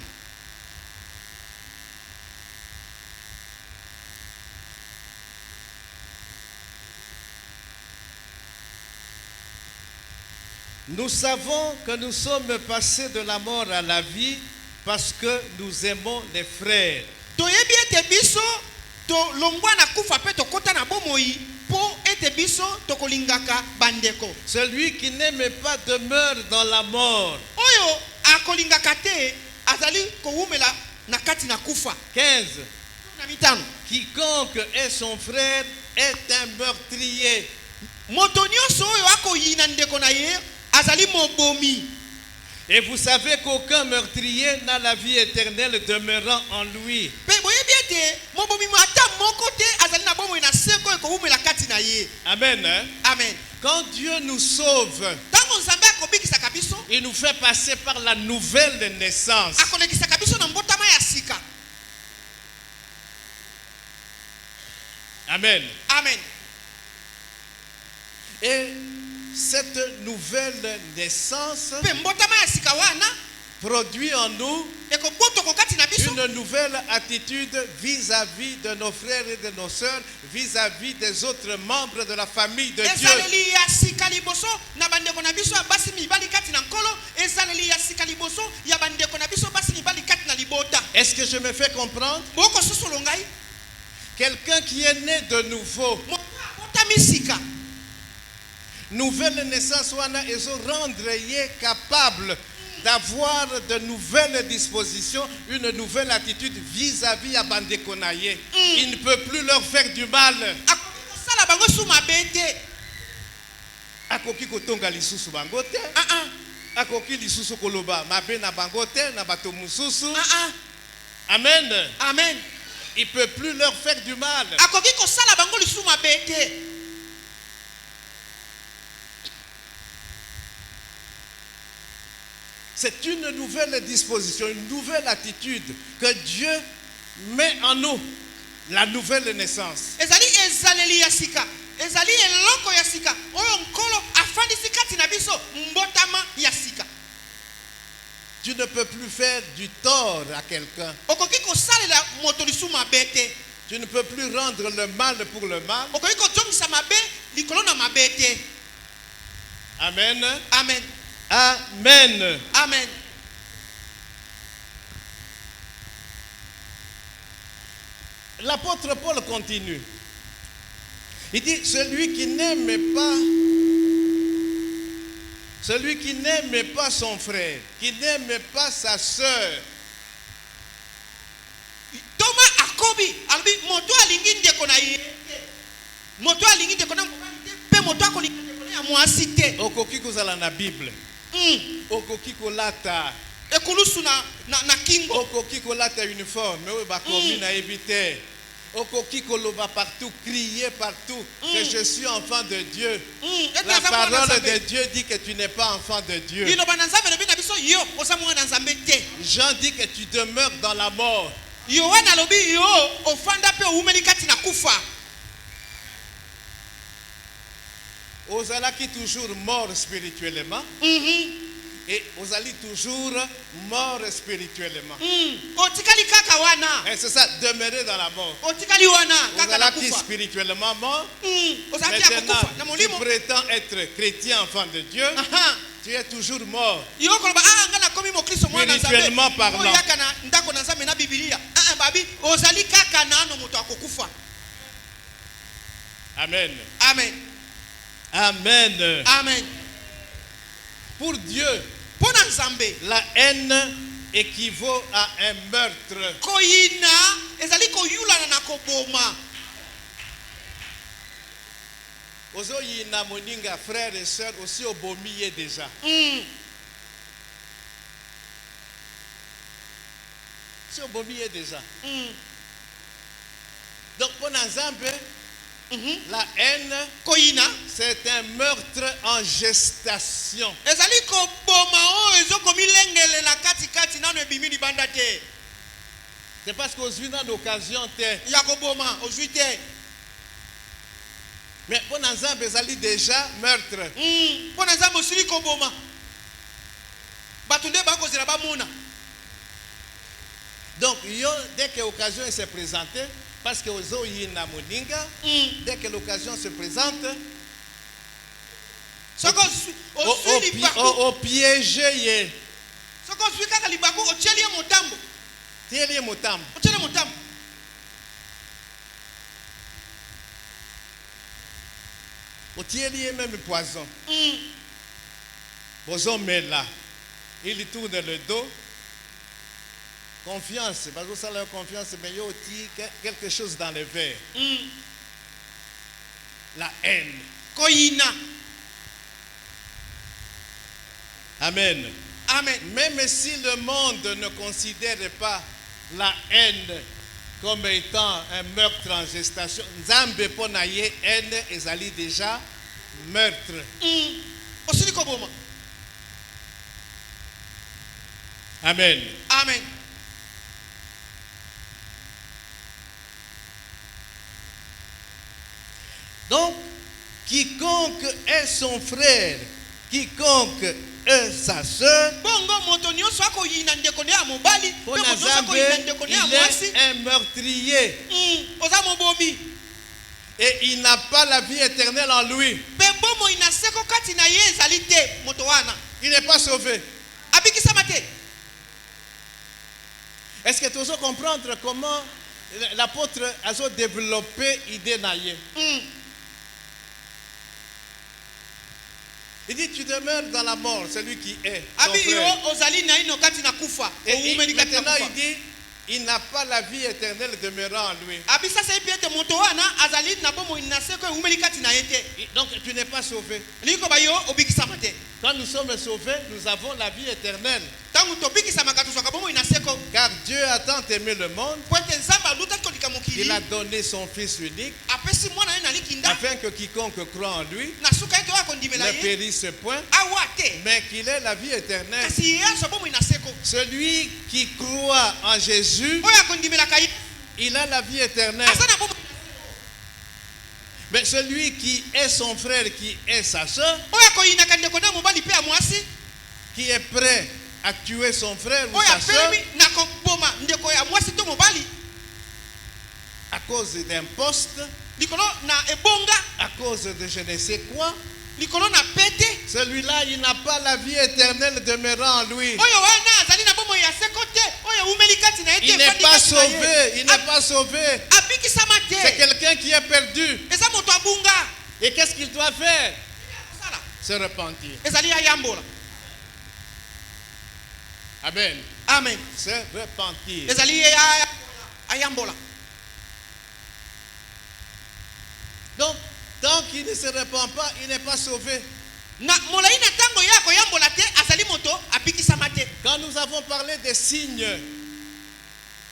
Nous savons que nous sommes passés de la mort à la vie parce que nous aimons les frères. Toyebi ete biso to longwa na kufa pe to kota na bomoi po ete biso to kolingaka bandeko. Celui qui n'aime pas demeure dans la mort. Oyo akolingaka te azali kowumela na kati na kufa. 15. Na mitano. Quiconque est son frère est un meurtrier. Moto nyonso oyo akoyina ndeko na ye azali mobomi. Et vous savez qu'aucun meurtrier n'a la vie éternelle demeurant en lui. Pe boyebi ete mobomi ata moko te azali na bomoi na seko ekowumela kati na ye. Amen. Hein? Amen. Quand Dieu nous sauve, Tango nzambe akobikisaka biso il nous fait passer par la nouvelle naissance. akolekisaka biso na mbotama ya sika. Amen. Amen. Et cette nouvelle naissance Pe mbotama ya sika wana produit en nous ekobotoko kati na biso une nouvelle attitude vis-à-vis de nos frères et de nos sœurs, vis-à-vis des autres membres de la famille de Dieu. ezaleli ya sika liboso na bandeko na biso ya basi mibali kati na nkolo. Ezaleli ya sika liboso ya bandeko na biso basi mibali kati na libota. Est-ce que je me fais comprendre? Boko sosolo ngai Quelqu'un qui est né de nouveau, botami sika. nouvelle naissance wana ezo rendre ye capable d'avoir de nouvelles dispositions, une nouvelle attitude vis-à-vis à bandeko na ye. Il ne peut plus leur faire du mal. Akosala bango su mabe te. Akoki kotonga lisusu bango te. Akoki lisusu koloba mabe na bango te na bato mususu. Amen. Amen. Il ne peut plus leur faire du mal. Akoki kosala bango lisu mabe te. C'est une nouvelle disposition, une nouvelle attitude que Dieu met en nous. La nouvelle naissance. Ezali ezaleli ya sika. Ezali eloko ya sika. Oyo nkolo afandisi kati na biso mbotama ya sika. Tu ne peux plus faire du tort à quelqu'un. Okoki kosalela moto lisu mabe te. Tu ne peux plus rendre le mal pour le mal. Amen. Amen. Amen. Amen. L'apôtre Paul continue. Il dit, celui qui n'aime pas son frère, qui n'aime pas sa soeur, Thomas akobi, albi moto alingi ndeko na ye. Moto alingi ndeko na pe moto akolingi ndeko na mwasi te. okoki kozala na Bible. Okoki kolata. Ekulusu na kingo. Okoki kolata uniforme, oyo bakomi na ebite. Okoki koloba partout, crier partout que je suis enfant de Dieu. La parole de Dieu dit que tu n'es pas enfant de Dieu. Jean dit que tu demeures dans la mort. Ozalaki toujours mort spirituellement. Et vous allez toujours mort spirituellement. Et c'est ça, demeurer dans la mort. Vous allez spirituellement mort. Maintenant, tu prétends être chrétien, enfant de Dieu. Tu es toujours mort. Spirituellement parlant. Amen. Amen. Amen. Amen. Pour Dieu, la haine équivaut à un meurtre. Ozoyina moninga, frères et sœurs, aussi obomiye déjà. Si obomiye déjà. Donc pour Nzambe, la haine, c'est un meurtre en gestation. C'est parce qu'aujourd'hui, dans l'occasion, mais pour Nzambe, c'est déjà meurtre. Donc, dès que l'occasion s'est présentée, parce que dès que l'occasion se présente, au piégé. Au tiers même poison. Mais là, il tourne le dos. Confiance, parce que ça leur confiance, mais il y a aussi quelque chose dans le verre. La haine. Amen. Amen. Même si le monde ne considère pas la haine comme étant un meurtre en gestation, Nzambe ponaye haine ezali déjà meurtre. Amen. Amen. Donc, quiconque est son frère, quiconque est sa soeur, il est un meurtrier. Et il n'a pas la vie éternelle en lui. Il n'est pas sauvé. Est-ce que tu veux comprendre comment l'apôtre a développé l'idée naïe? Il dit, tu demeures dans la mort, celui qui est ton frère. Et maintenant, il dit, il n'a pas la vie éternelle demeurant en lui. Donc, tu n'es pas sauvé. Quand nous sommes sauvés, nous avons la vie éternelle. Car Dieu a tant aimé le monde qu'il a donné son Fils unique afin que quiconque croit en lui ne périsse point, mais qu'il ait la vie éternelle. Celui qui croit en Jésus, il a la vie éternelle. Mais celui qui est son frère, qui est sa soeur, qui est prêt à tuer son frère ou sa soeur, à cause d'un poste, likolo na ebonga, à cause de je ne sais quoi, likolo na pete, celui-là, il n'a pas la vie éternelle demeurant en lui. oyo wana azali na bomo ya sekote, oyo umelikati na ete Il n'est pas sauvé, il n'est pas sauvé. abikisama C'est te, quelqu'un qui est perdu. eza moto abunga, Et qu'est-ce qu'il doit faire? sala Se repentir. ezali ayambola. Amen. Amen. Se repentir. Ezali ayambola. Donc, tant qu'il ne se repent pas, il n'est pas sauvé. Na molai na tango yako yambola te azali moto abikisama te. Quand nous avons parlé des signes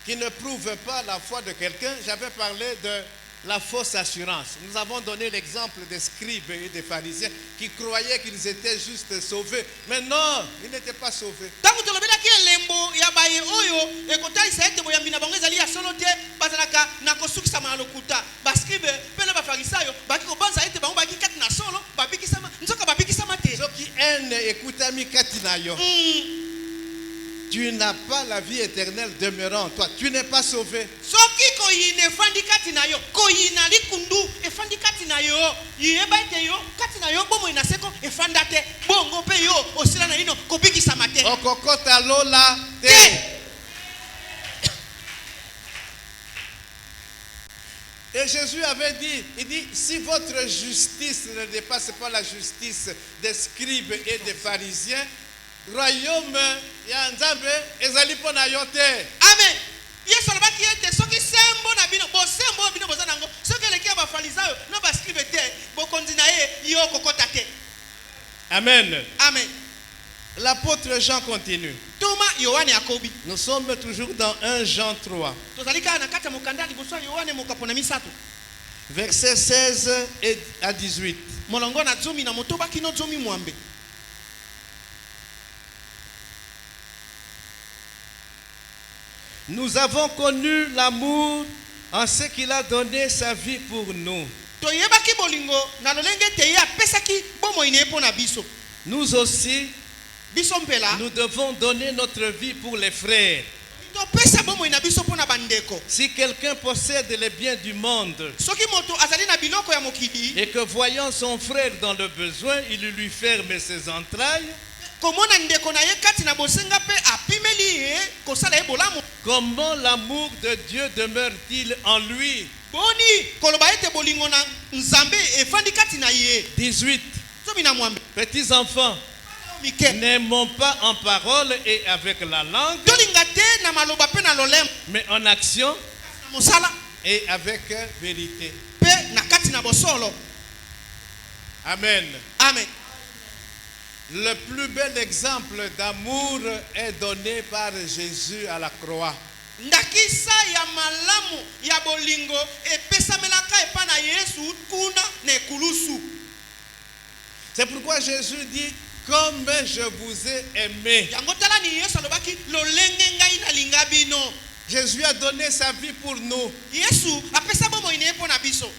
qui ne prouvent pas la foi de quelqu'un, j'avais parlé de la fausse assurance. Nous avons donné l'exemple des scribes et des pharisiens qui croyaient qu'ils étaient juste sauvés. Mais non, ils n'étaient pas sauvés. Tango tolobelaki elembo ya baye oyo ekotalisa ete boyambi na bango ezali ya solo te bazalaka na kosukisama na lokuta. Baskribe pe na bafarisayo baki kobanza ete bango baki kati na solo babikisama nzoka babikisama te. Ceux qui aiment écoutami katinayo. Tu n'as pas la vie éternelle demeurant en toi. Tu n'es pas sauvé. Soki koyine efandi kati na yo, koyina likundu efandi kati na yo, yeba ete yo kati na yo bomo inaseko efanda te, bongo pe yo osila na ino kobikisama te. Okokota lola te. Et Jésus avait dit, il dit, si votre justice ne dépasse pas la justice des scribes et des pharisiens, royaume ya nzambe ezali pona yo te. Amen. Yesu alobaki ete soki sembo na bino bosembo bino boza nango soki eleki ya bafarisayo na baskribe te bokonzi na ye yo kokota te. Amen. Amen. L'apôtre Jean continue. Tuma Yohane Yakobi. Nous sommes toujours dans 1 Jean 3. Tozali kaka na kati ya mokanda liboso ya Yohane mokapo na misato. Versets 16 à 18. Molongo na zomi na motoba kino zomi mwambe. Nous avons connu l'amour en ce qu'il a donné sa vie pour nous. Toyebaki bolingo na lolenge te ya pesaki bomo ine po na biso. Nous aussi, Biso mpela nous devons donner notre vie pour les frères. to pesa bomo ina biso po na bandeko. Si quelqu'un possède les biens du monde Soki moto azali na biloko ya mokili et que voyant son frère dans le besoin, il lui ferme ses entrailles, komona ndeko na ye kati na bosenga pe apimeli ye kosala ye bolamu. comment l'amour de Dieu demeure-t-il en lui? Boni koloba ete bolingo na nzambe efandi kati na ye. 18. Zomi na mwambe. Petits enfants, Mike. n'aimons pas en parole et avec la langue, Tolinga te na maloba pe na lolem. mais en action Na mosala et avec vérité. pe na kati na bosolo. Amen. Amen. Le plus bel exemple d'amour est donné par Jésus à la croix. Ndakisa ya malamu ya bolingo epesamelaka epa na Yesu kuna na ekulusu. C'est pourquoi Jésus dit, comme je vous ai aimé. Yango tala ni Yesu alobaki lolenge ngai na linga bino. Jésus a donné sa vie pour nous. Yesu apesa bomo ine po na biso.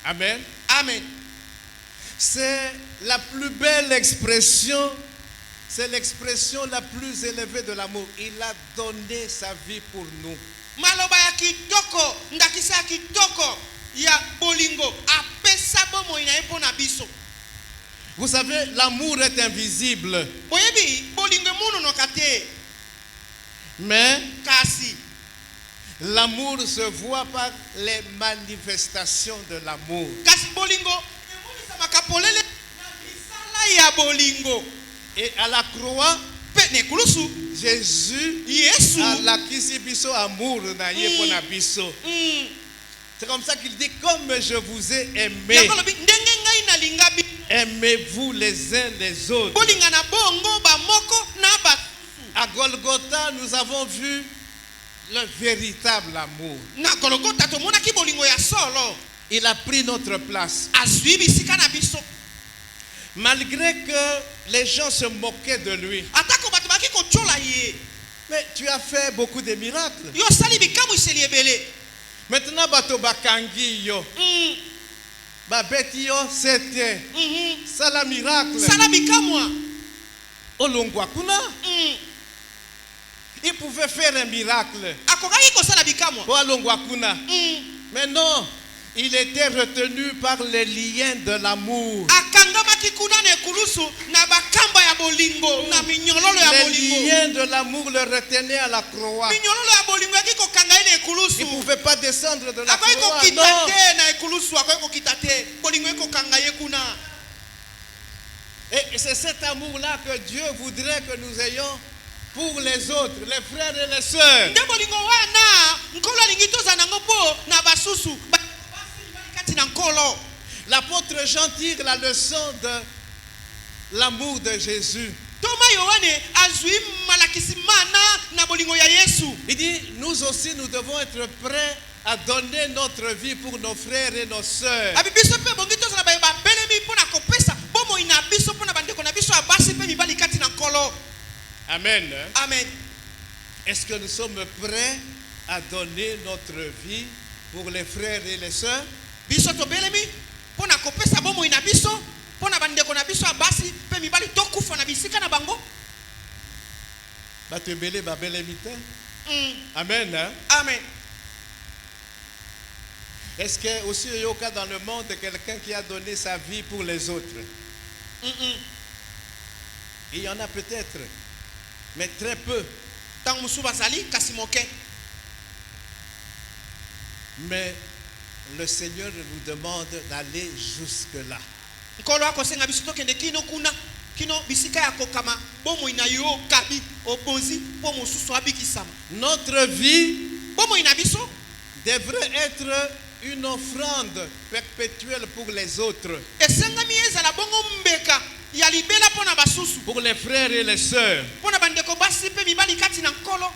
Amen. Amen. C'est la plus belle expression, c'est l'expression la plus élevée de l'amour. Il a donné sa vie pour nous. Maloba ya kitoko, ndakisa ya kitoko ya bolingo apesa bomo ina epo na biso. Vous savez, l'amour est invisible. Boyebi bolingo muno no kate. Mais Kasi l'amour se voit par les manifestations de l'amour. kasi bolingo emonisa makapolele na misala ya bolingo. Et à la croix, Pe ne kulusu Jésus Yesu. a lakisi biso amour na ye pona biso. C'est comme ça qu'il dit, comme je vous ai aimé, Yakolobi ndenge ngai na linga bi. aimez-vous les uns les autres. Bolinga na bongo ba moko na ba. À Golgotha, nous avons vu le véritable amour. Na Golgotha tomona ki bolingo ya solo. Il a pris notre place. Azwi bisika na biso. Malgré que les gens se moquaient de lui. Atako bato baki ko chola ye. Mais tu as fait beaucoup de miracles. Yo sali bikamu iseli ebele. Maintenant, bato bakangi yo. Babeti yo c'était. Sala miracle. Sala bikamwa. Olongwa kuna. Il pouvait faire un miracle. akokaki kosala bikamwa. Pour Alongwakuna. Mais non, il était retenu par les liens de l'amour. Akangamaki kuna na ekulusu na bakamba ya bolingo na minyololo ya Les bolingo. liens de l'amour le retenaient à la croix. Minyololo ya bolingo yaki kokanga ye na ekulusu. Il ne pouvait pas descendre de la akoki croix. kokita Non. te na ekulusu akoki kokita te bolingo ekokanga ye kuna. Et c'est cet amour-là que Dieu voudrait que nous ayons pour les autres, les frères et les sœurs. Nde bolingo wana nkolo alingi tozala nango mpo na basusu kati na nkolo. L'apôtre Jean tire la leçon de l'amour de Jésus. Toma Yohane azwi malakisi mana na bolingo ya Yesu. Il dit, nous aussi, nous devons être prêts à donner notre vie pour nos frères et nos sœurs. Abi biso pe bongi tozala ba belemi mpo na kopesa bomo ina biso mpo na bandeko na biso abasi pe mibali kati na nkolo. Amen. Amen. Est-ce que nous sommes prêts à donner notre vie pour les frères et les sœurs? Biso to belemi mpo na kopesa bomo ina biso mpo na bandeko na biso abasi pe mibali tokufa na bisika na bango. Batebele babelemi te. Amen. Amen. Est-ce qu'il y a aussi au cas dans le monde quelqu'un qui a donné sa vie pour les autres? Il y en a peut-être, mais très peu. Tant musu bazali kasi moke. Mais le Seigneur nous demande d'aller jusque-là. Nkolo akosenga biso tokende kino kuna kino bisika ya kokama bomo ina yo kabi obozi po mosusu abikisama. Notre vie Bomo ina biso devrait être une offrande perpétuelle pour les autres, esengami ezala bongo mbeka ya libela mpo na basusu pour les frères et les sœurs. mpo na bandeko basi mpe mibali kati na nkolo.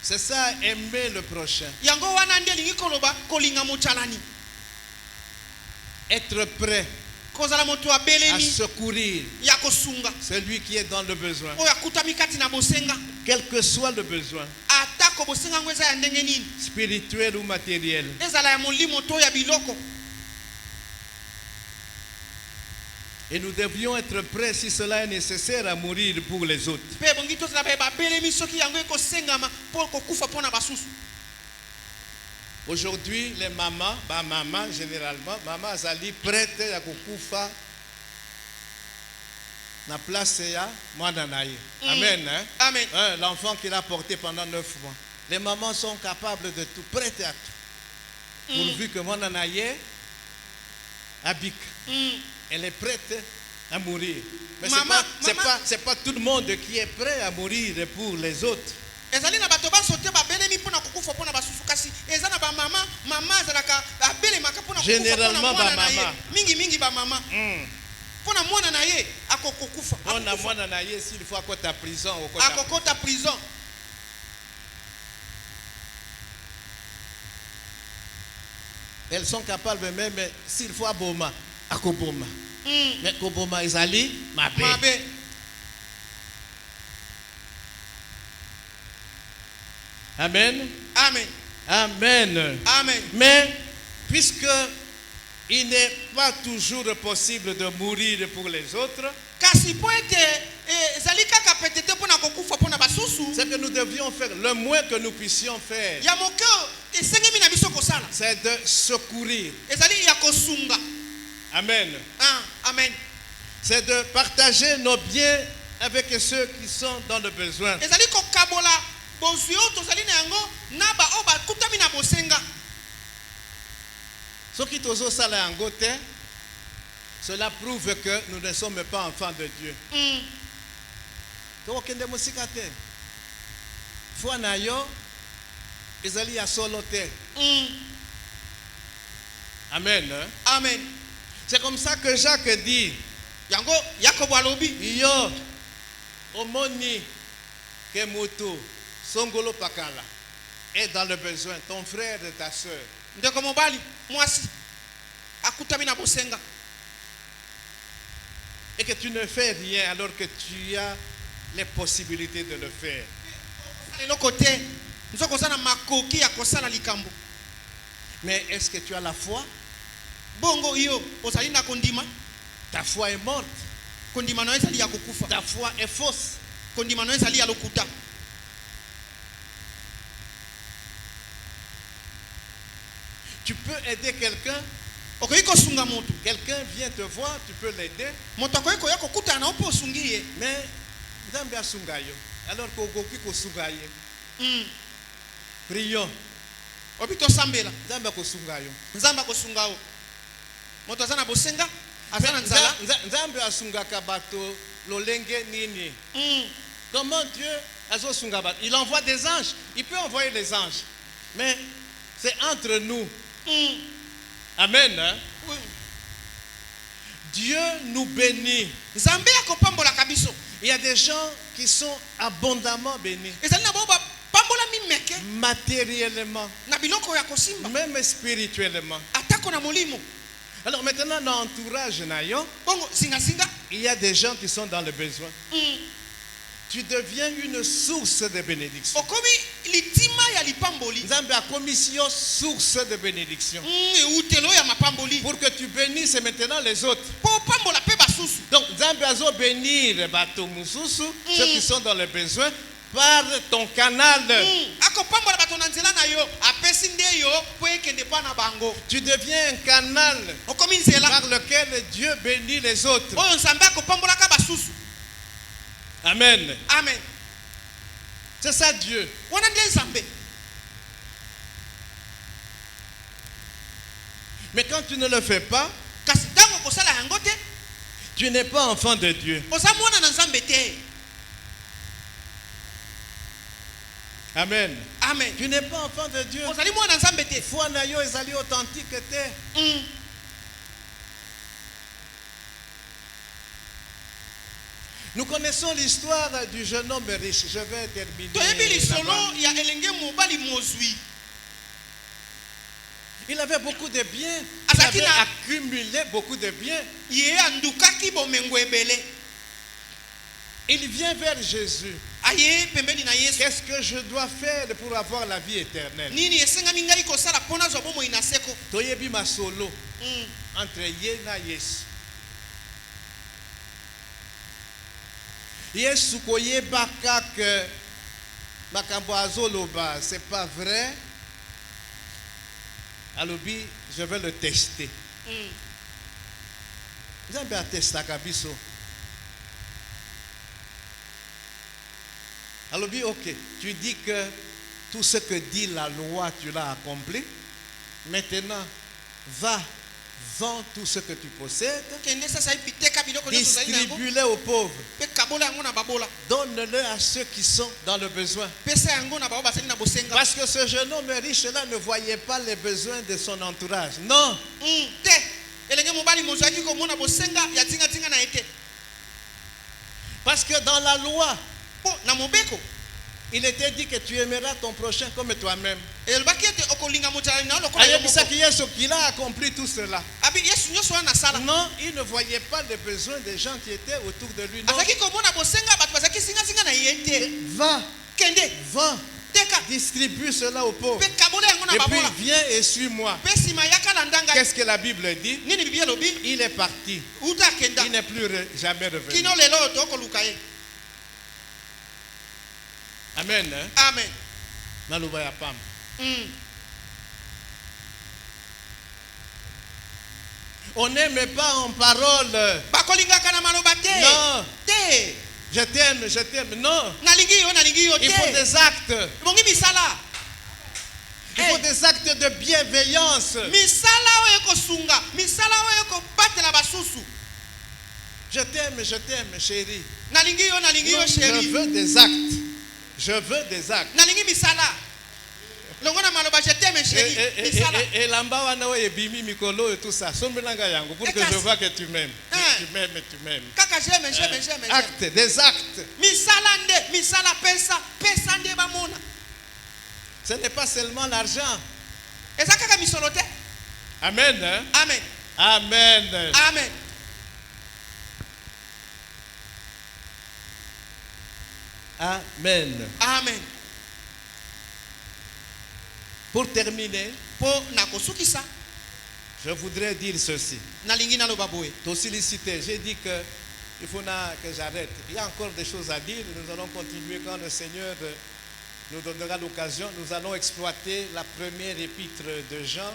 C'est ça, aimer le prochain. Yango wana ndi elingi koloba kolinga mochalani. Être prêt Kozala moto à abelemi secourir ya kosunga celui qui est dans le besoin, oyo akutami kati na bosenga quel que soit le besoin, atako bosenga ngo eza ya ndenge nini, spirituel ou matériel. ezala ya molimo to ya biloko. Et nous devions être prêts, si cela est nécessaire, à mourir pour les autres. Pe bongi tozala ba babelemi soki yango ekosengama mpo kokufa mpo na basusu. Aujourd'hui, les mamans, maman généralement, maman azali prête à kukufa na place ya mwana naye. Amen. Hein? Amen. L'enfant qu'il a porté pendant 9 mois. Les mamans sont capables de tout, prêtes à tout. Pourvu que mwana naye habite. Elle est prête à mourir. Mais c'est pas tout le monde qui est prêt à mourir pour les autres. Ezali na bato baso te babelemi mpo na kokufa mpo na basusu kasi eza na ba mama azalaka abelemaka mpo na kokufa Généralement ba mama mingi ba mama mpo na mwana na ye akokokufa na mwana na ye s'il faut akota prison akokota prison. Elles sont capables même s'il faut aboma akoboma. Mais koboma ezali mabe. Amen. Amen. Amen. Amen. Mais puisque il n'est pas toujours possible de mourir pour les autres, kasi po ete ezali kaka petete mpo na kokufa mpo na basusu, c'est que nous devions faire le moins que nous puissions faire. ya moke esengemi na biso kosala C'est de secourir. ezali ya kosunga. Amen. Amen. C'est de partager nos biens avec ceux qui sont dans le besoin. ezali kokabola bozwi oyo tozali na yango na baoyo bakutami na bosenga. Soki tozosala yango te, cela prouve que nous ne sommes pas enfants de Dieu. Tokende mosika te. Foi na yo ezali ya solo te. Amen. Amen. C'est comme ça que Jacques dit. Yango Yakobo alobi Yo omoni ke moto songolo pakala est dans le besoin, ton frère et ta soeur. ndeko mobali mwasi akutami na bosenga Et que tu ne fais rien alors que tu as les possibilités de le faire. eloko te nzoko za na makoki ya kosala likambo. Mais est-ce que tu as la foi? Bongo iyo ozali na kondima, Ta foi est morte. kondima na ezali ya kokufa. Ta foi est fausse. kondima no ezali ya lokuta. Tu peux aider quelqu'un. Okoki kosunga moto. Quelqu'un vient te voir, tu peux l'aider. Moto akoki koya kokutana na opo osungi ye. Mais Nzambe asunga yo. Alors kokoki kosunga ye. Prions. Obi tosambela. Nzambe akosunga yo. Nzambe akosunga yo. Moto azana bosenga, azana nzala. Nzambe asungaka bato lolenge nini. Comment Dieu azosunga bato? Il envoie des anges. Il peut envoyer les anges. Mais c'est entre nous. Amen. Hein? Oui. Dieu nous bénit. Nzambe akopambola kabiso. Il y a des gens qui sont abondamment bénis. Ezali na boba pambola mimeke. Matériellement. Na biloko ya kosimba. Même spirituellement. Atako na molimo. Alors maintenant dans l'entourage nayo, bongo singa singa, il y a des gens qui sont dans le besoin. Tu deviens une source de bénédiction. Okomi litima ya lipamboli. Nzambe a commission source de bénédiction. Utelo ya mapamboli. Pour que tu bénisses maintenant les autres. Po pambola pe basusu. Donc Nzambe azo bénir bato mususu, ceux qui sont dans le besoin, par ton canal. Ako pambola bato na nzela na yo, apesi nde yo po ekende pa na bango. Tu deviens un canal okomi nzela par lequel Dieu bénit les autres. Oyo Nzambe ako pambola ka basusu. Amen. Amen. C'est ça Dieu. Wana nde Nzambe. Mais quand tu ne le fais pas, kasi tango kosala yango te, tu n'es pas enfant de Dieu. oza mwana na Nzambe te. Amen. Amen. Tu n'es pas enfant de Dieu. Ozali mwana na Nzambe te. Foi na yo ezali authentique te. Nous connaissons l'histoire du jeune homme riche. Je vais terminer. Il avait beaucoup de biens. Il avait accumulé beaucoup de biens. Il vient vers Jésus. Qu'est-ce que je dois faire pour avoir la vie éternelle? Toyebi masolo entre ye na Yesu. Yesu koyeba kaka makambo azoloba, c'est pas vrai. Alobi, je vais le tester. Nzambe atestaka biso. Alobi, ok, tu dis que tout ce que dit la loi, tu l'as accompli. Maintenant, va, vends tout ce que tu possèdes. Distribue-le aux pauvres. Donne-le à ceux qui sont dans le besoin. Parce que ce jeune homme riche-là ne voyait pas les besoins de son entourage. Non. Parce que dans la loi, il était dit que tu aimeras ton prochain comme toi-même. Il a accompli tout cela. Non, il ne voyait pas les besoins des gens qui étaient autour de lui. Non. Va, va, distribue cela aux pauvres. Et puis viens et suis-moi. Qu'est-ce que la Bible dit? Il est parti. Il n'est plus jamais revenu. Amen. Hein? Amen. On n'aime pas en parole. Non. Je t'aime, je t'aime. Non. Il faut des actes. Il faut des actes de bienveillance. Je t'aime, chérie. Non, je veux des actes. Je veux des actes. Et l'amba et bimi mikolo et tout ça. Pour que je vois que tu m'aimes. Tu m'aimes, tu m'aimes. Actes, des actes. Ce n'est pas seulement l'argent. Amen. Hein? Amen. Amen. Amen. Amen. Amen. Pour terminer, je voudrais dire ceci. J'ai dit que il faut que j'arrête. Il y a encore des choses à dire. Nous allons continuer quand le Seigneur nous donnera l'occasion. Nous allons exploiter la première épître de Jean.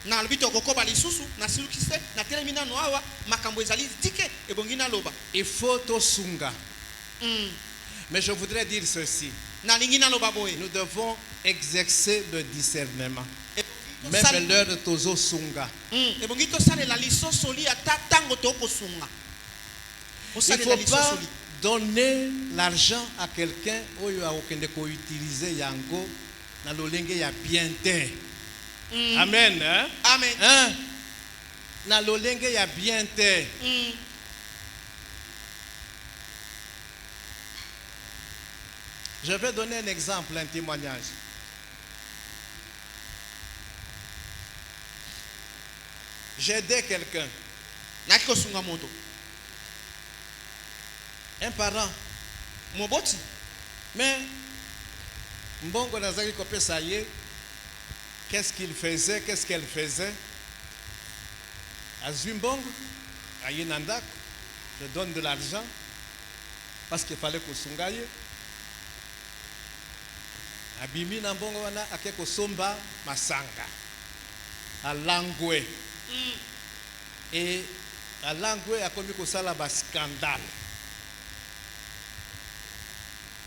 Na albito kokoba lisusu na silukise na telemina no awa makambo ezali dike ebongina loba. Il faut tosunga. Mais je voudrais dire ceci. Na lingina loba boy. Nous devons exercer le discernement. Même l'heure de tozo sunga. Ebongito sale la lisosoli ata tango toko sunga. Il ne faut pas donner l'argent à quelqu'un oyo akokende ko utiliser yango na lolenge ya bien te. Amen. Hein? Amen. Hein? Na lolenge ya bien te. Je vais donner un exemple, un témoignage. J'ai aidé quelqu'un. Un parent. Moboti. Mais mbongo nazaki kopesa ye. Qu'est-ce qu'il faisait? Qu'est-ce qu'elle faisait? Azwi mbongo, aye nandak, je donne de l'argent parce qu'il fallait kosunga ye. Abimi na mbongo wana ake kosomba masanga. Alangwe. Et alangwe akomi kosala ba scandale.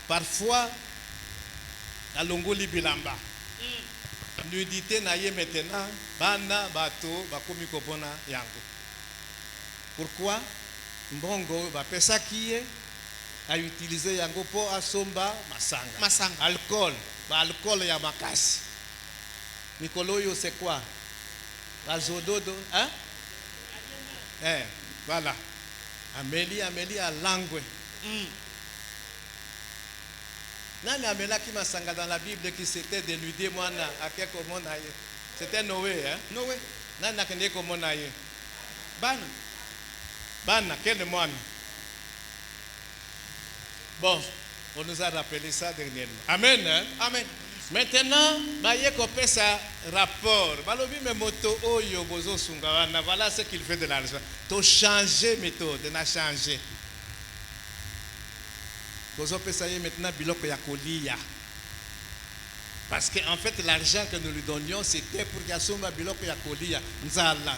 Parfois alongoli bilamba. Nudité na ye maintenant bana bato bakomi kopona yango. Pourquoi? Mbongo ba pesa kiye a utiliser yango po asomba masanga. Masanga. Alcool, ba alcool ya makasi. Mikolo yo c'est quoi? La zododo, hein? Voilà. Amélie a langue. Nani amelaki masanga dans la Bible qui s'était dénudé mwana akeko mona ye. C'était Noé, hein? Noé. Nani akende ko mona ye? Bana, quel mwana? Bon, on nous a rappelé ça dernièrement. Amen. Hein? Amen. Maintenant, baye kopé sa rapport. Balobi me moto oyo bozo sunga wana, voilà ce qu'il fait de l'argent. To changer méthode, na changer. Bozo pesa ye maintenant biloko ya kolia. Parce que en fait l'argent que nous lui donnions c'était pour qu'il asomba biloko ya kolia, nzala.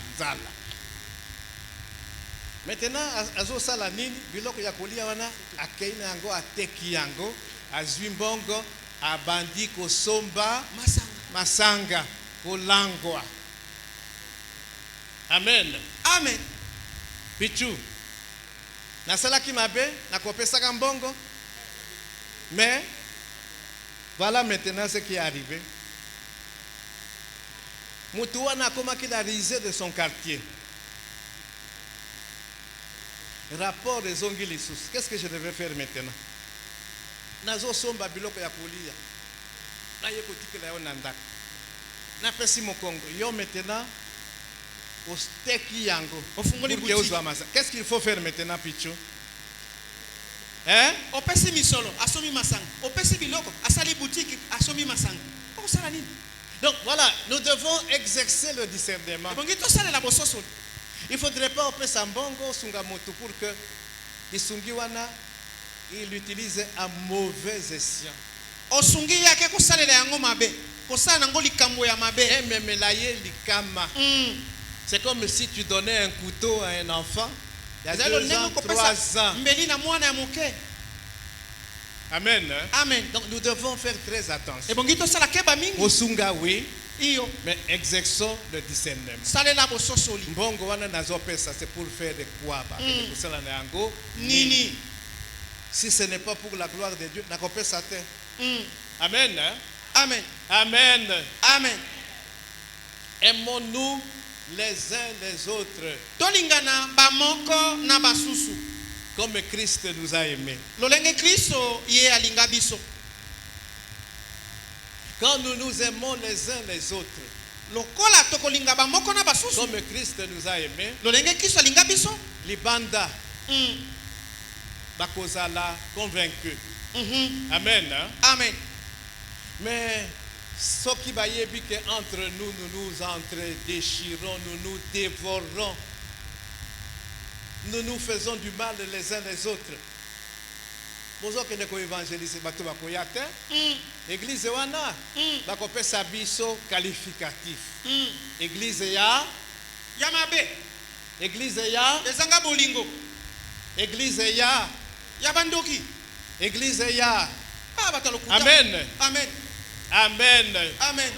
Maintenant azo sala nini biloko ya kolia wana akeina yango ateki yango azwi mbongo abandi kosomba masanga kolangwa. Amen. Amen. Pichu nasalaki mabe nakopesaka mbongo. Mais voilà maintenant ce qui est arrivé. Mutuana a commencé à réaliser de son quartier. Rapport des Ongilisus. Qu'est-ce que je devais faire maintenant? Nazo somba biloko ya kolia. Na ye kotike la yo nandaka. Na pesi mokongo. Yo maintenant au steki yango. Qu'est-ce qu'il faut faire maintenant, Pichu? Hein? Opesi misolo, asomi masanga. Opesi biloko, asali boutique, asomi masanga. O sala nini? Donc voilà, nous devons exercer le discernement. Il ne faudrait pas opérer Sambongo Sungamoto pour que Isungiwana il l'utilise à mauvais escient. Osungi yake kosalela yango mabe. Kosala nango likambo ya mabe. Ememelaye likama. C'est comme si tu donnais un couteau à un enfant. Il y a 2 ans, 3 ans. Amen. Amen. Donc nous devons faire très attention. Osunga oui. Mais exerçons le discernement. Mbongo wana nazopesa c'est pour faire de quoi? Nini. Si ce n'est pas pour la gloire de Dieu, nakopesa te. Amen. Amen. Amen. Amen. Aimons-nous les uns les autres. Tolingana bamoko na basusu. Comme Christ nous a aimés. Lolenge Kristo ye alinga biso. Quand nous nous aimons les uns les autres. Lokola tokolinga bamoko na basusu. Comme Christ nous a aimés. Lolenge Kristo alinga biso. Libanda. Bakozala convaincu. Amen. Amen. Mais ce qui va y que entre nous, nous nous entre-déchirons, nous nous dévorons. nous nous faisons du mal les uns les autres. Bozo kende ko évangéliser bato bakoyate. Église wana bakopesa biso qualificatif. Église ya Yamabe. Église ya Ezanga bolingo. Église ya Yabandoki. Église ya. Amen. Amen. Amen. Amen.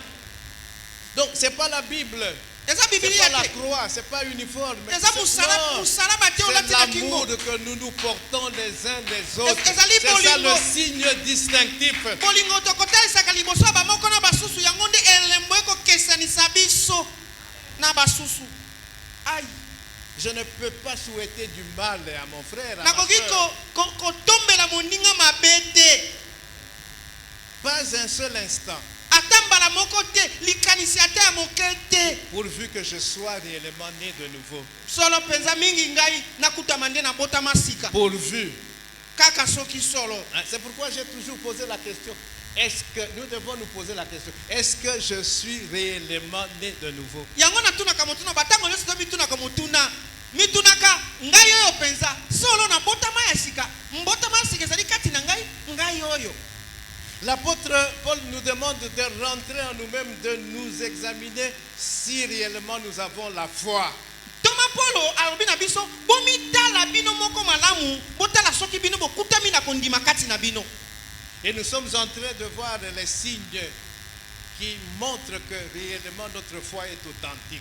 Donc c'est pas la Bible. C'est pas la croix, c'est pas uniforme. C'est l'amour que nous nous portons les uns des autres. C'est ça le signe distinctif. Je ne peux pas souhaiter du mal à mon frère. À ma soeur. Pas un seul instant. Pourvu que je sois réellement né de nouveau. Pourvu. C'est pourquoi j'ai toujours posé la question. Est-ce que nous devons nous poser la question? Est-ce que je suis réellement né de nouveau? L'apôtre Paul nous demande de rentrer en nous-mêmes, de nous examiner si réellement nous avons la foi. Et nous sommes en train de voir les signes qui montrent que réellement notre foi est authentique.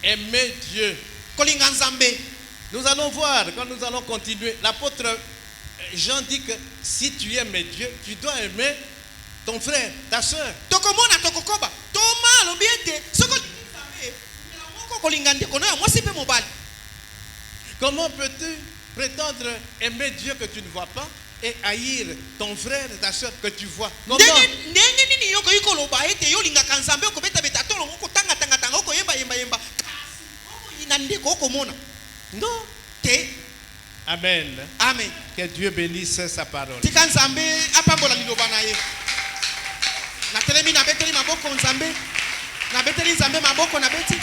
Aimer Dieu. Nous allons voir, quand nous allons continuer, l'apôtre Jean dit que si tu aimes Dieu, tu dois aimer ton frère, ta soeur. Comment peux-tu prétendre aimer Dieu que tu ne vois pas et haïr ton frère et ta soeur que tu vois? Comment? Non. Amen. Amen. Que Dieu bénisse sa parole. Na beteli nzambe maboko na beti